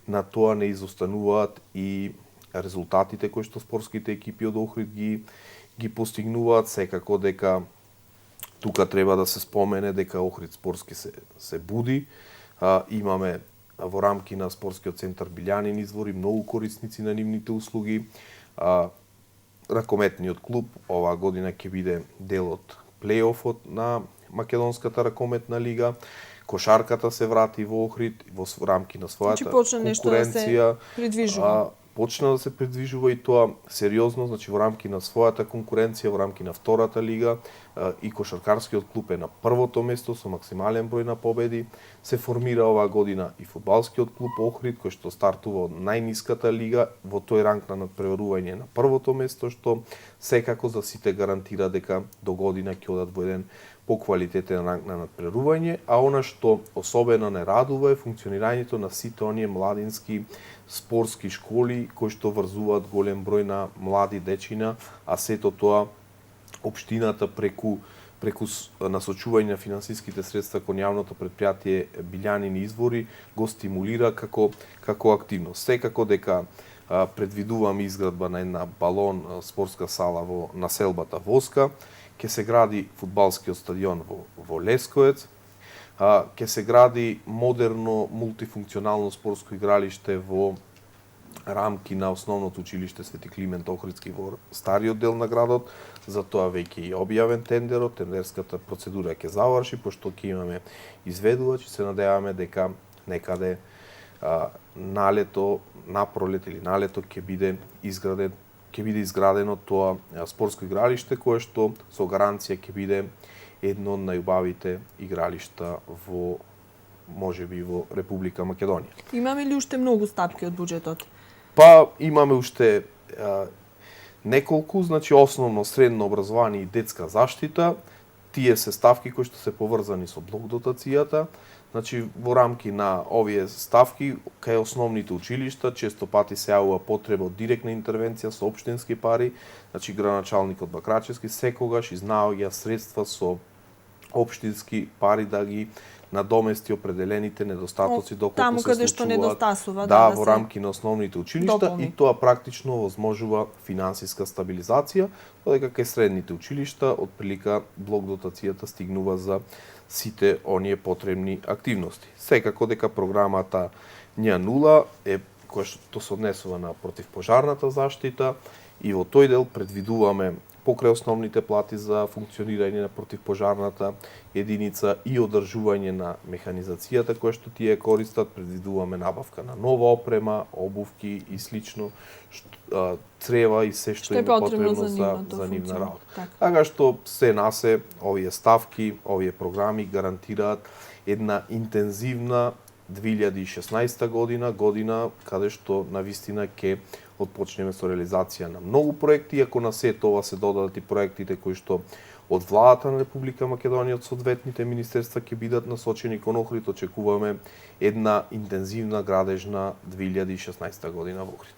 на тоа не изостануваат и резултатите кои што спортските екипи од Охрид ги постигнуваат. Секако дека тука треба да се спомене дека Охрид спортски се буди. Имаме во рамки на спортскиот центар Билјанин извори многу корисници на нивните услуги. Ракометниот клуб оваа година ќе биде дел од плейофот на Македонската ракометна лига. Кошарката се врати во Охрид во рамки на својата конкуренција. Почна да се придвижува и тоа сериозно, значи во рамки на својата конкуренција, во рамки на втората лига и кошаркарскиот клуб е на првото место со максимален број на победи. Се формира оваа година и фудбалскиот клуб Охрид, кој што стартува од најниската лига во тој ранг на надпреварување на првото место, што секако за сите гарантира дека до година ќе одат во еден поквалитетен ранг на надпреварување, а она што особено не радува е функционирањето на сите оние младински спортски школи кои што врзуваат голем број на млади дечина, а сето тоа општината преку насочување на финансиските средства кон јавното претпријатие Билјанин извори го стимулира како активност. Секако дека предвидуваме изградба на една балон спортска сала во населбата Воска, ќе се гради фудбалскиот стадион во Лесковец, ќе се гради модерно мултифункционално спортско игралиште во рамки на основното училиште Свети Климент Охридски во стариот дел на градот. За тоа веќе е објавен тендерот, тендерската процедура ќе заврши, пошто ќе имаме изведувач и се надеваме дека некаде напролет или налето ќе биде изградено тоа спортско игралиште, кое што со гаранција ќе биде едно од најубавите игралишта во можеби во Република Македонија. Имаме ли уште многу стапки од буџетот? Па имаме уште неколку, значи основно средно образование и детска заштита. Тие се ставки кои што се поврзани со блок дотацијата. Значи во рамки на овие ставки кај основните училишта често пати се јавува потреба од директна интервенција со општински пари. Значи градоначалникот Бакрачевски секогаш изнаоѓа средства со општински пари да ги надомести определените недостатоци доколку таму се каде случуваат. што недостасува, да во рамки на основните училишта дополни. И тоа практично возможува финансиска стабилизација, додека кај средните училишта отприлика блок дотацијата стигнува за сите оние потребни активности. Секако дека програмата Њ0 е која што се однесува на противпожарната заштита и во тој дел предвидуваме покрај основните плати за функционирање на противпожарната единица и одржување на механизацијата која што тие користат, предвидуваме набавка на нова опрема, обувки и слично, црева и се што им е потребно за нивна работа. Така што се насе овие ставки, овие програми гарантираат една интензивна 2016 година каде што навистина ќе отпочнеме со реализација на многу проекти, ако на се тоа се додадат и проектите кои што од владата на Република Македонија, од соодветните министерства ќе бидат насочени кон Охрид. Очекуваме една интензивна градежна 2016 година во Охрид.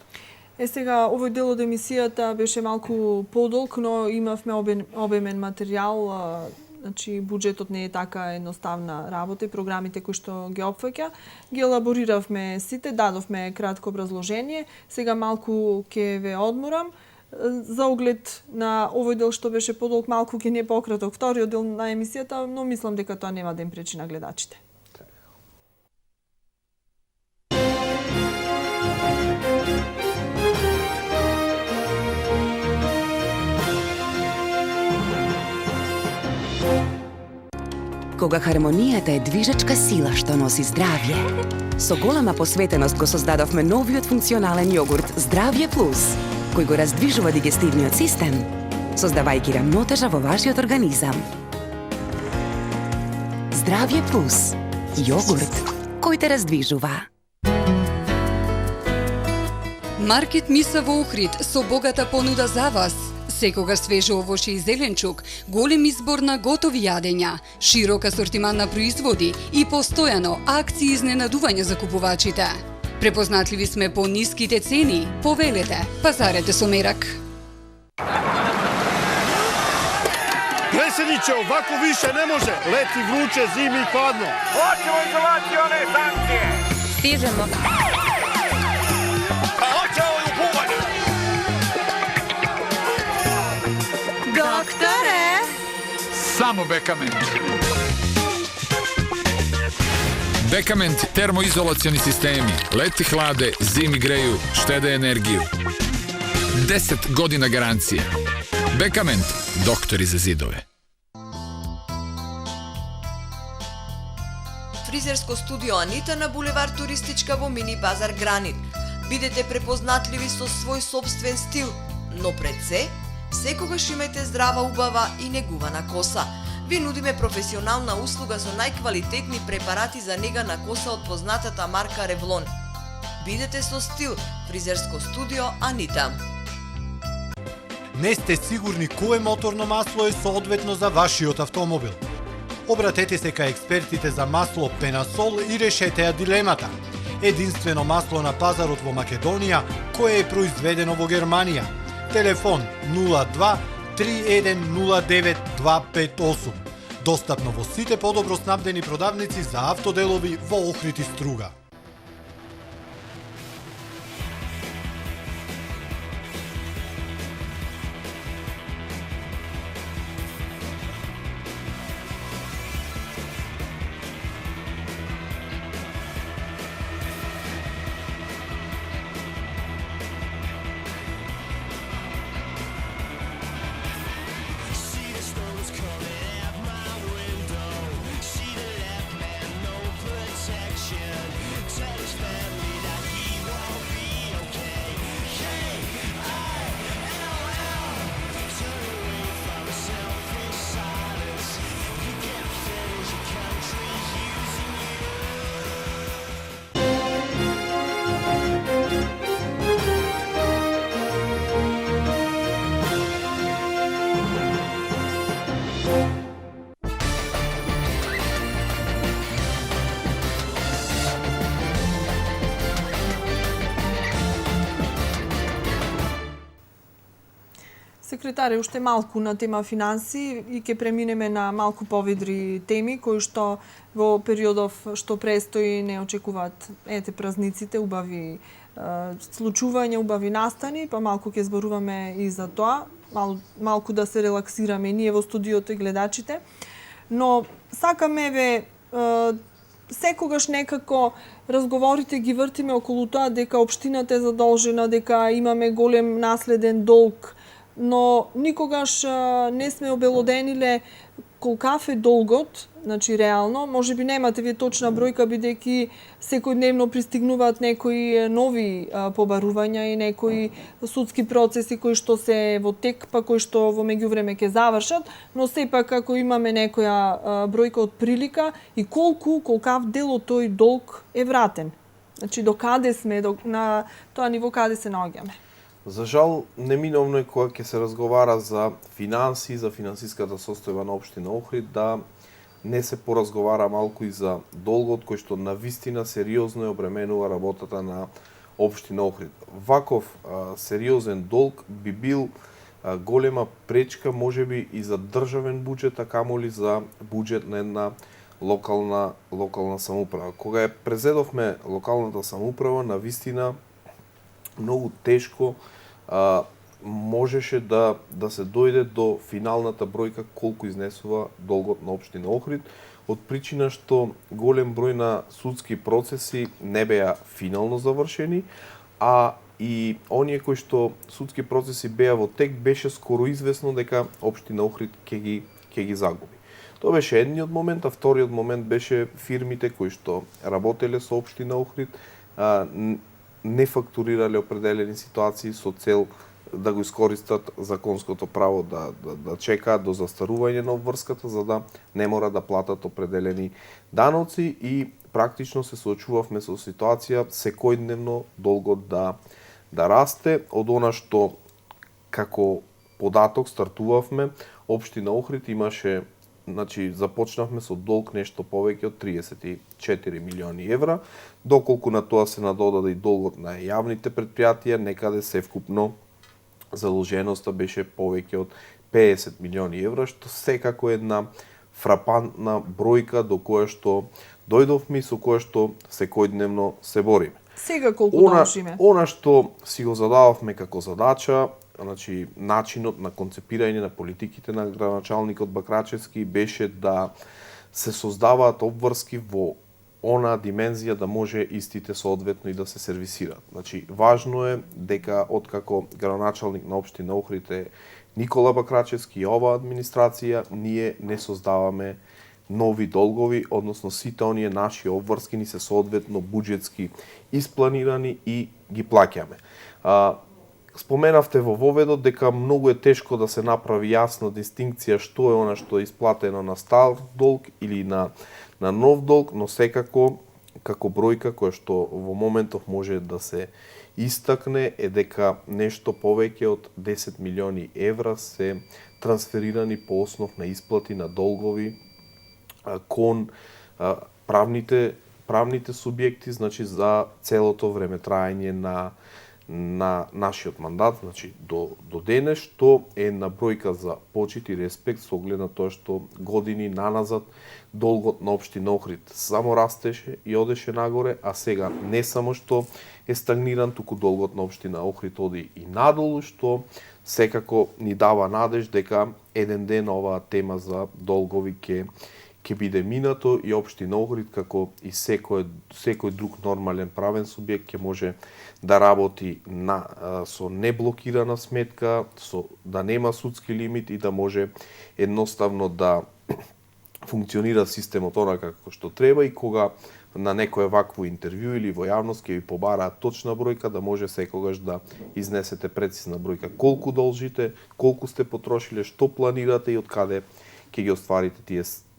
Сега, овој дел од емисијата беше малку подолг, но имавме обемен материјал, значи буџетот не е така едноставна работа и програмите кои што ги опфаќа, ги елабориравме сите, дадовме кратко образложение. Сега малку ќе ве одморам. За оглед на овој дел што беше подолг, малку ќе не е пократок вториот дел на емисијата, но мислам дека тоа нема да им пречи на гледачите. Кога хармонијата е движечка сила што носи здравје, со голема посветеност го создадовме новиот функционален јогурт Здравје Плюс, кој го раздвижува дигестивниот систем, создавајќи рамнотежа во вашиот организам. Здравје Плюс, јогурт кој те раздвижува. Маркет Миса во Охрид со богата понуда за вас. Секогаш свежи овошје и зеленчук, голем избор на готови јадења, широк асортиман на производи и постојано акции изненадување за купувачите. Препознатливи сме по ниските цени. Повелете, пазарете со мерак. Преседниче, овако више не може. Лети вруче, зими и хладно. Hoćemo izolacione sankcije. Stižemo. A hoće ovo u buvanje. Doktore! Само Бекамент. Бекамент термоизолациони системи. Лети хладе, зими греju, štede енергiju. 10 година гаранција. Бекамент. Доктори за зидове. Фризерско студио Анита на булевар Туристичка во мини базар Гранит. Бидете препознатливи со свој собствен стил, но пред се, секогаш имајте здрава, убава и негувана коса. Ви нудиме професионална услуга со најквалитетни препарати за нега на коса од познатата марка Ревлон. Бидете со стил, фризерско студио Анита. Не сте сигурни кое моторно масло е соодветно за вашиот автомобил? Обратете се кај експертите за масло Пенасол и решете ја дилемата. Единствено масло на пазарот во Македонија кое е произведено во Германија. Телефон 02 3109 258. Достапно во сите подобро снабдени продавници за автоделови во Охрид и Струга. Секретаре, уште малку на тема финанси и ќе преминеме на малку поведри теми кои што во периодов што престои не очекуваат празниците, убави случувања, убави настани, па малку ќе зборуваме и за тоа, малку да се релаксираме ние во студиото и гледачите. Но сакаме секогаш некако разговорите ги вртиме околу тоа дека општината е задолжена, дека имаме голем наследен долг, но никогаш не сме обелодениле колкав е долгот, значи реално, можеби немате вие точна бројка бидејќи секојдневно пристигнуваат некои нови побарувања и некои судски процеси кои што се во тек, па кои што во меѓувреме ќе завршат, но сепак ако имаме некоја бројка од прилика и колкав дел од тој долг е вратен. Значи до каде сме, на тоа ниво каде се наоѓаме. За жал, неминовно е кога ќе се разговара за финанси, за финансиската состојба на општина Охрид, да не се поразговара малку и за долгот кој што навистина сериозно ја обременува работата на општина Охрид. Ваков сериозен долг би бил голема пречка можеби и за државен буџет, а камоли за буџет на една локална самоуправа. Кога ја презедовме локалната самоуправа, навистина многу тешко можеше да се дојде до финалната бројка колку изнесува долгот на општина Охрид, од причина што голем број на судски процеси не беа финално завршени, а и оние кои што судски процеси беа во тек, беше скоро известно дека општина Охрид ќе ги загуби. Тоа беше едниот момент, а вториот момент беше фирмите кои што работеле со општина Охрид, не фактурирале определени ситуации со цел да го искористат законското право да чекаат до застарување на обврската, за да не мора да платат определени даноци, и практично се соочувавме со ситуација секојдневно долгот да расте. Од она што како податок стартувавме, општина Охрид имаше, започнавме со долг нешто повеќе од 34 милиони евра, доколку на тоа се надодаде и долгот на јавните претпријатија, некаде севкупно задолженоста беше повеќе од 50 милиони евра, што секако една фрапантна бројка до која што дојдовме и со која што секојдневно се бориме. Сега колку дължиме? Она што си го задававме како задача, начинот на концепирање на политиките на градоначалникот Бакрачевски беше да се создаваат обврски во она димензија да може истите соодветно и да се сервисираат. Важно е дека откако градоначалник на општина Охрид е Никола Бакрачевски и оваа администрација, ние не создаваме нови долгови, односно сите оние наши обврски ни се соодветно буџетски испланирани и ги плаќаме. Споменавте во воведот дека многу е тешко да се направи јасна дистинкција што е она што е исплатено на стар долг или на нов долг, но секако како бројка која што во моментов може да се истакне е дека нешто повеќе од 10 милиони евра се трансферирани по основ на исплати на долгови кон правните субјекти, за целото време траење на нашиот мандат, до денес, што е една бројка за почит и респект со оглед на тоа што години наназад долгот на општина Охрид само растеше и одеше нагоре, а сега не само што е стагниран, туку долгот на општина Охрид оди и надолу, што секако ни дава надеж дека еден ден оваа тема за долгови ќе биде минато и општина Охрид, како и секој друг нормален правен субјект, ќе може да работи со неблокирана сметка, да нема судски лимит и да може едноставно да функционира системот онака како што треба, и кога на некое вакво интервју или во јавност ќе ви побараат точна бројка, да може секогаш да изнесете прецизна бројка колку должите, колку сте потрошиле, што планирате и од каде ќе ги остварите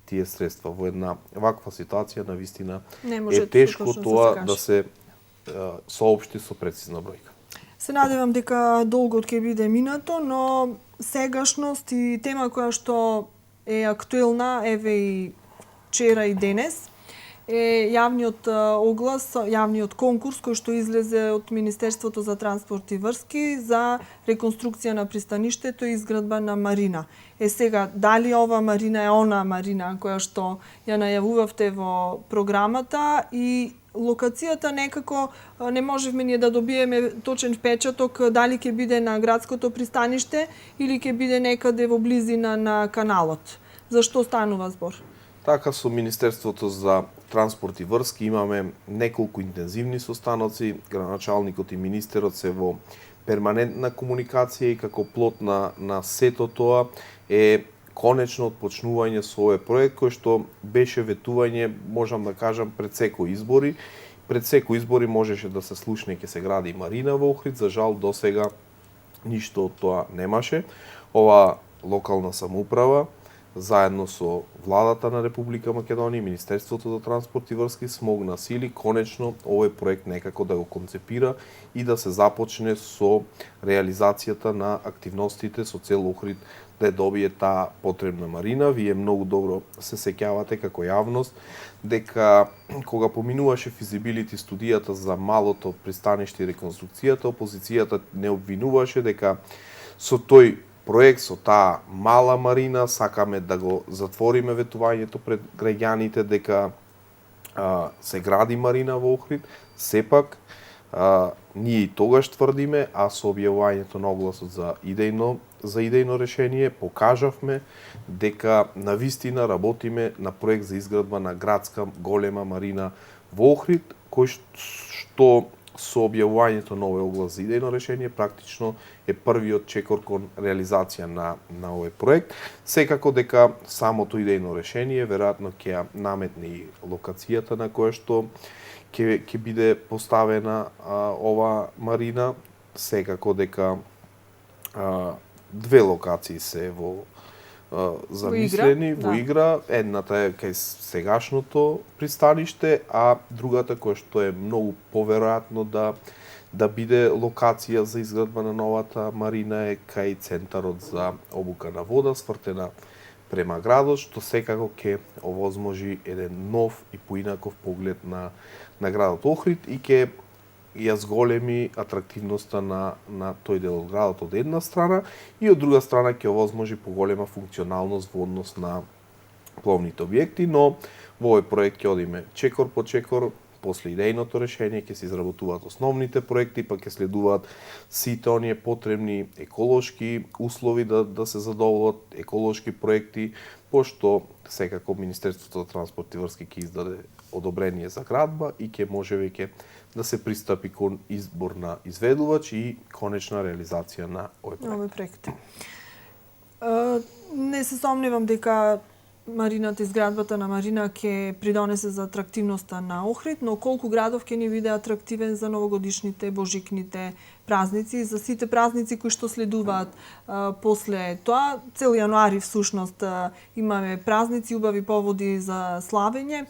тие средства. Во една ваква ситуација навистина е тешко тоа да се соопшти со прецизна бројка. Се надевам дека долгот ќе биде минато, но сегашност и тема која што е актуелна, еве и вчера и денес, е јавниот оглас, јавниот конкурс кој што излезе од Министерството за транспорт и врски за реконструкција на пристаништето и изградба на марина. Сега, дали ова марина е она марина која што ја најавувавте во програмата, и локацијата некако не можевме ние да добиеме точен впечаток дали ќе биде на градското пристаниште или ќе биде некаде во близина на каналот. Зашто станува збор? Така, со Министерството за транспорт и врски имаме неколку интензивни состаноци. Градоначалникот и министерот се во перманентна комуникација и како плод на сето тоа е конечно отпочнување со овој проект, кој што беше ветување, можам да кажам, пред секој избори. Пред секој избори можеше да се слушне ќе се гради марина во Охрид, за жал до сега ништо од тоа немаше. Ова локална самоуправа заедно со владата на Република Македонија, Министерството за транспорт и врски смогна сили конечно овој проект некако да го концепира и да се започне со реализацијата на активностите со цел Охрид да добие таа потребна марина. Вие многу добро се сеќавате како јавност дека кога поминуваше физибилити студијата за малото пристаниште и реконструкцијата, опозицијата не обвинуваше дека со тој проект, со таа мала марина, сакаме да го затвориме ветувањето пред граѓаните дека се гради марина во Охрид. Сепак, ние и тогаш тврдиме, а со објавувањето на огласот за идејно решение покажавме дека навистина работиме на проект за изградба на градска голема марина во Охрид, кој што со објавувањето на овој оглас за идејно решение практично е првиот чекор кон реализација на овој проект. Секако дека самото идејно решение веројатно ќе ја наметне и локацијата на која што ќе биде поставена ова марина. Секако дека две локации се во замислени во игра. Едната е кај сегашното пристаниште, а другата која што е многу поверојатно да биде локација за изградба на новата марина е кај центарот за обука на вода, свртена према градот, што секако ќе овозможи еден нов и поинаков поглед на градот Охрид и ќе ја зголеми атрактивноста на тој дел од градот од една страна и од друга страна ќе овозможи поголема функционалност во однос на пловните објекти, но во овој проект ќе одиме чекор по чекор. После идејното решение ќе се изработуваат основните проекти, па ќе следуваат сите оние потребни еколошки услови да се задоволат, еколошки проекти, пошто секако Министерството за транспорт и врски ќе издаде одобрение за градба и ќе може веќе да се пристапи кон избор на изведувач и конечна реализација на овој проект. Не се сомневам дека марината, изградбата на марина ќе придонесе за атрактивноста на Охрид, но колку градов ќе ни биде атрактивен за новогодишните, божикните празници, за сите празници кои што следуваат после тоа. Цел јануари всушност имаме празници, убави поводи за славење.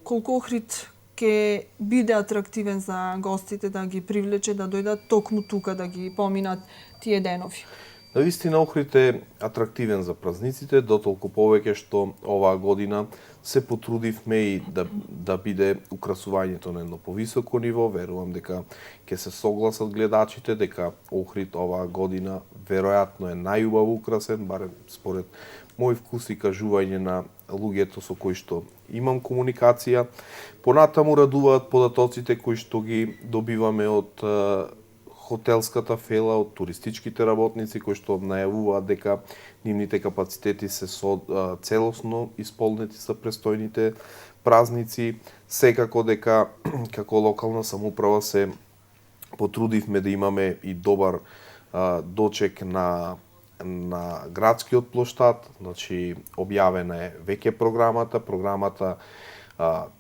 Колку Охрид ќе биде атрактивен за гостите да ги привлече да дојдат токму тука да ги поминат тие денови. Навистина Охрид е атрактивен за празниците, дотолку повеќе што оваа година се потрудивме и да биде украсувањето на едно повисоко ниво. Верувам дека ќе се согласат гледачите дека Охрид оваа година веројатно е најубаво украсен, барем според мој вкус и кажување на луѓето со кои што имам комуникација. Понатаму радуваат податоците кои што ги добиваме од хотелската фела, од туристичките работници кои што најавуваат дека нивните капацитети се целосно исполнети за престојните празници. Секако дека како локална самоуправа се потрудивме да имаме и добар дочек на градскиот плоштад, значи објавена е веќе програмата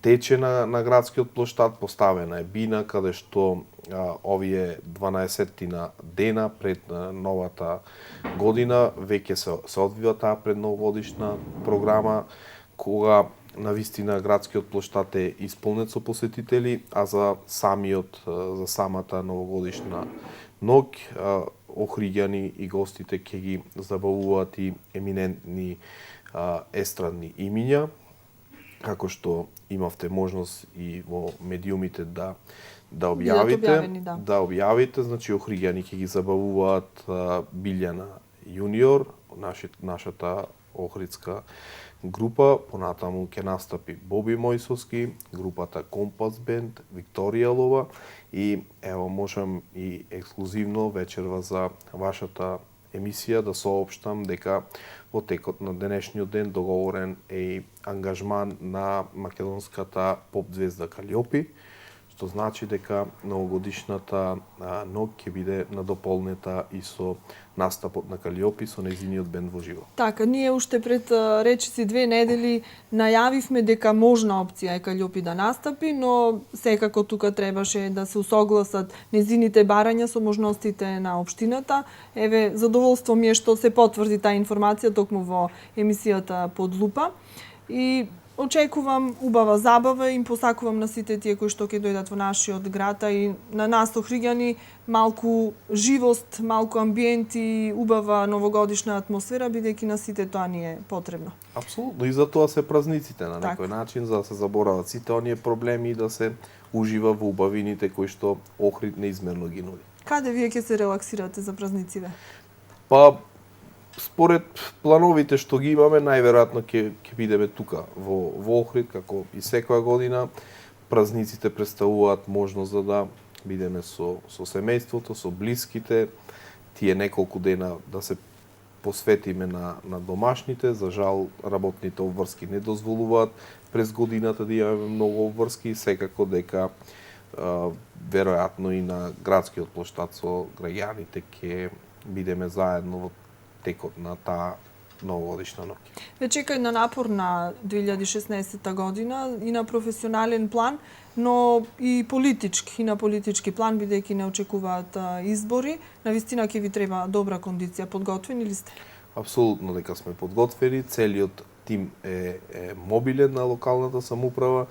тече на градскиот плоштад, поставена е бина каде што овие 12 дена пред новата година веќе се одвива таа предновогодишна програма, кога навистина градскиот плоштад е исполнет со посетители, а за самата новогодишна ноќ охриѓани и гостите ќе ги забавуваат и еминентни естрадни имиња, како што имавте можност и во медиумите да објавите, значи охриѓани ќе ги забавуваат Билјана Јуниор, нашата охридска група, понатаму ќе настапи Боби Мојсовски, групата Компас Бенд, Викторија Лова и ево можам и ексклузивно вечерва за вашата емисија да соопштам дека во текот на денешниот ден договорен е и ангажман на македонската поп звезда Калиопи, што значи дека новогодишната ноќ ќе биде надополнета и со настапот на Калиопи со нејзиниот бенд во живо. Така, ние уште пред речиси 2 недели најавивме дека можна опција е Калиопи да настапи, но секако тука требаше да се усогласат нејзините барања со можностите на општината. Еве, задоволство ми е што се потврди таа информација токму во емисијата Под лупа. И очекувам убава забава и им посакувам на сите тие кои што ќе дојдат во нашиот град, а и на нас охриѓани малку живост, малку амбиент и убава новогодишна атмосфера, бидејќи на сите тоа ни е потребно. Апсолутно, и за тоа се празниците на Така. некој начин, за да се заборават сите оние проблеми и да се ужива во убавините кои што Охрид неизмерно ги нуди. Каде вие ќе се релаксирате за празниците? Па, според плановите што ги имаме, најверојатно ќе бидеме тука во Охрид, како и секоја година. Празниците представуваат можност за да бидеме со семејството, со блиските, тие неколку дена да се посветиме на домашните. За жал, работните обврски не дозволуваат през годината да имаме многу обврски, секако дека веројатно и на градскиот плоштад со граѓаните ќе бидеме заедно во текот на таа новогодишна ноќ. Ве чека една напорна 2016 година и на професионален план, но и политички, на политички план, бидејќи не очекуваат избори. Навистина ќе ви треба добра кондиција. Подготвени ли сте? Апсолутно дека сме подготвени, целиот тим е мобилен на локалната самоуправа.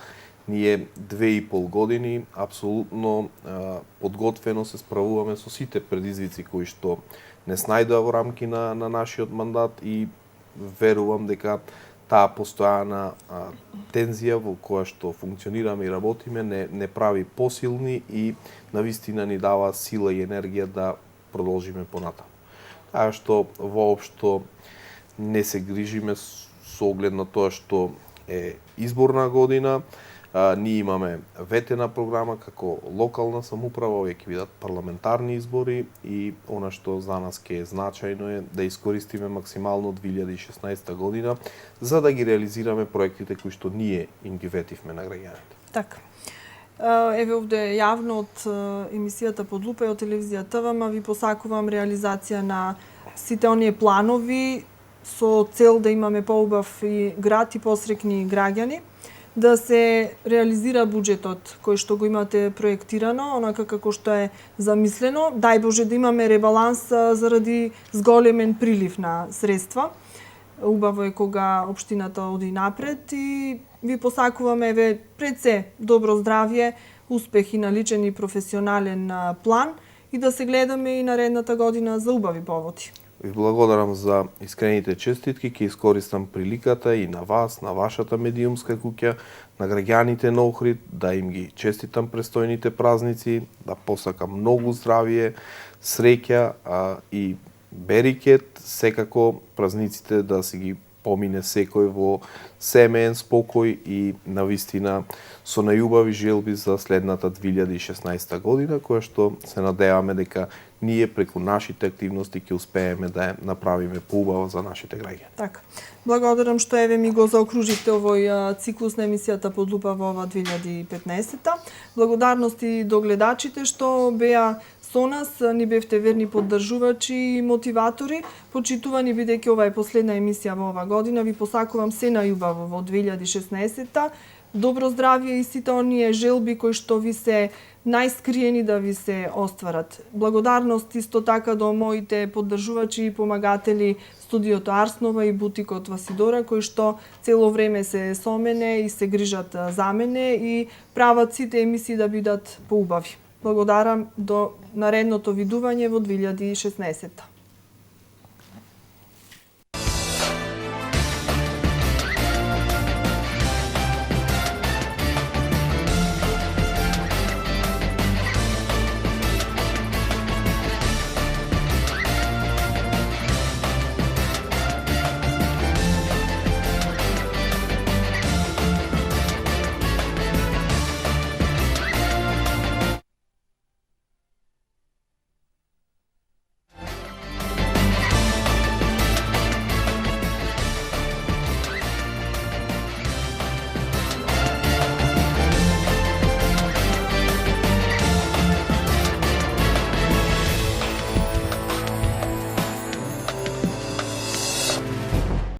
Ние 2,5 години апсолутно подготвено се справуваме со сите предизвици кои што не снајдоа во рамки на нашиот мандат и верувам дека таа постојана тензија во која што функционираме и работиме не прави посилни и навистина ни дава сила и енергија да продолжиме понатаму. Таа што воопшто не се грижиме со оглед на тоа што е изборна година. Ние имаме ветена програма како локална самоуправа, овие ќе бидат парламентарни избори и она што за нас ќе е значајно е да искористиме максимално 2016 година за да ги реализираме проектите кои што ние им ги ветивме на граѓаните. Така. Еве овде јавно од емисијата Под лупа и од телевизија ТВМ ви посакувам реализација на сите оние планови со цел да имаме поубав и град и посрекни граѓани, да се реализира буџетот кој што го имате проектирано, онака како што е замислено. Дај Боже да имаме ребаланс заради зголемен прилив на средства. Убаво е кога општината оди напред и ви посакуваме еве пред се добро здравје, успех и на личен и професионален план и да се гледаме и наредната година за убави поводи. Ви благодарам за искрените честитки, ќе искористам приликата и на вас, на вашата медиумска куќа, на граѓаните на Охрид, да им ги честитам престојните празници, да посакам многу здравје, среќа и берикет, секако празниците да си ги помине секој во семеен спокој и навистина со најубави желби за следната 2016 година, која што се надеваме дека ние преку нашите активности ќе успееме да ја направиме поубава за нашите граѓани. Така. Благодарам што еве ми го заокружите овој циклус на емисијата Под лупа во ова 2015-та. Благодарности до гледачите што беа со нас, ни бевте верни поддржувачи и мотиватори. Почитувани, бидејќи ова е последна емисија во ова година, ви посакувам се најубаво во 2016-та. Добро здравје и сите оние желби кои што ви се најскриени да ви се остварат. Благодарност исто така до моите поддржувачи и помагатели студиото Арснова и бутикот Васидора, кои што цело време се со мене и се грижат за мене и прават сите емисии да бидат поубави. Благодарам до наредното видување во 2016-та.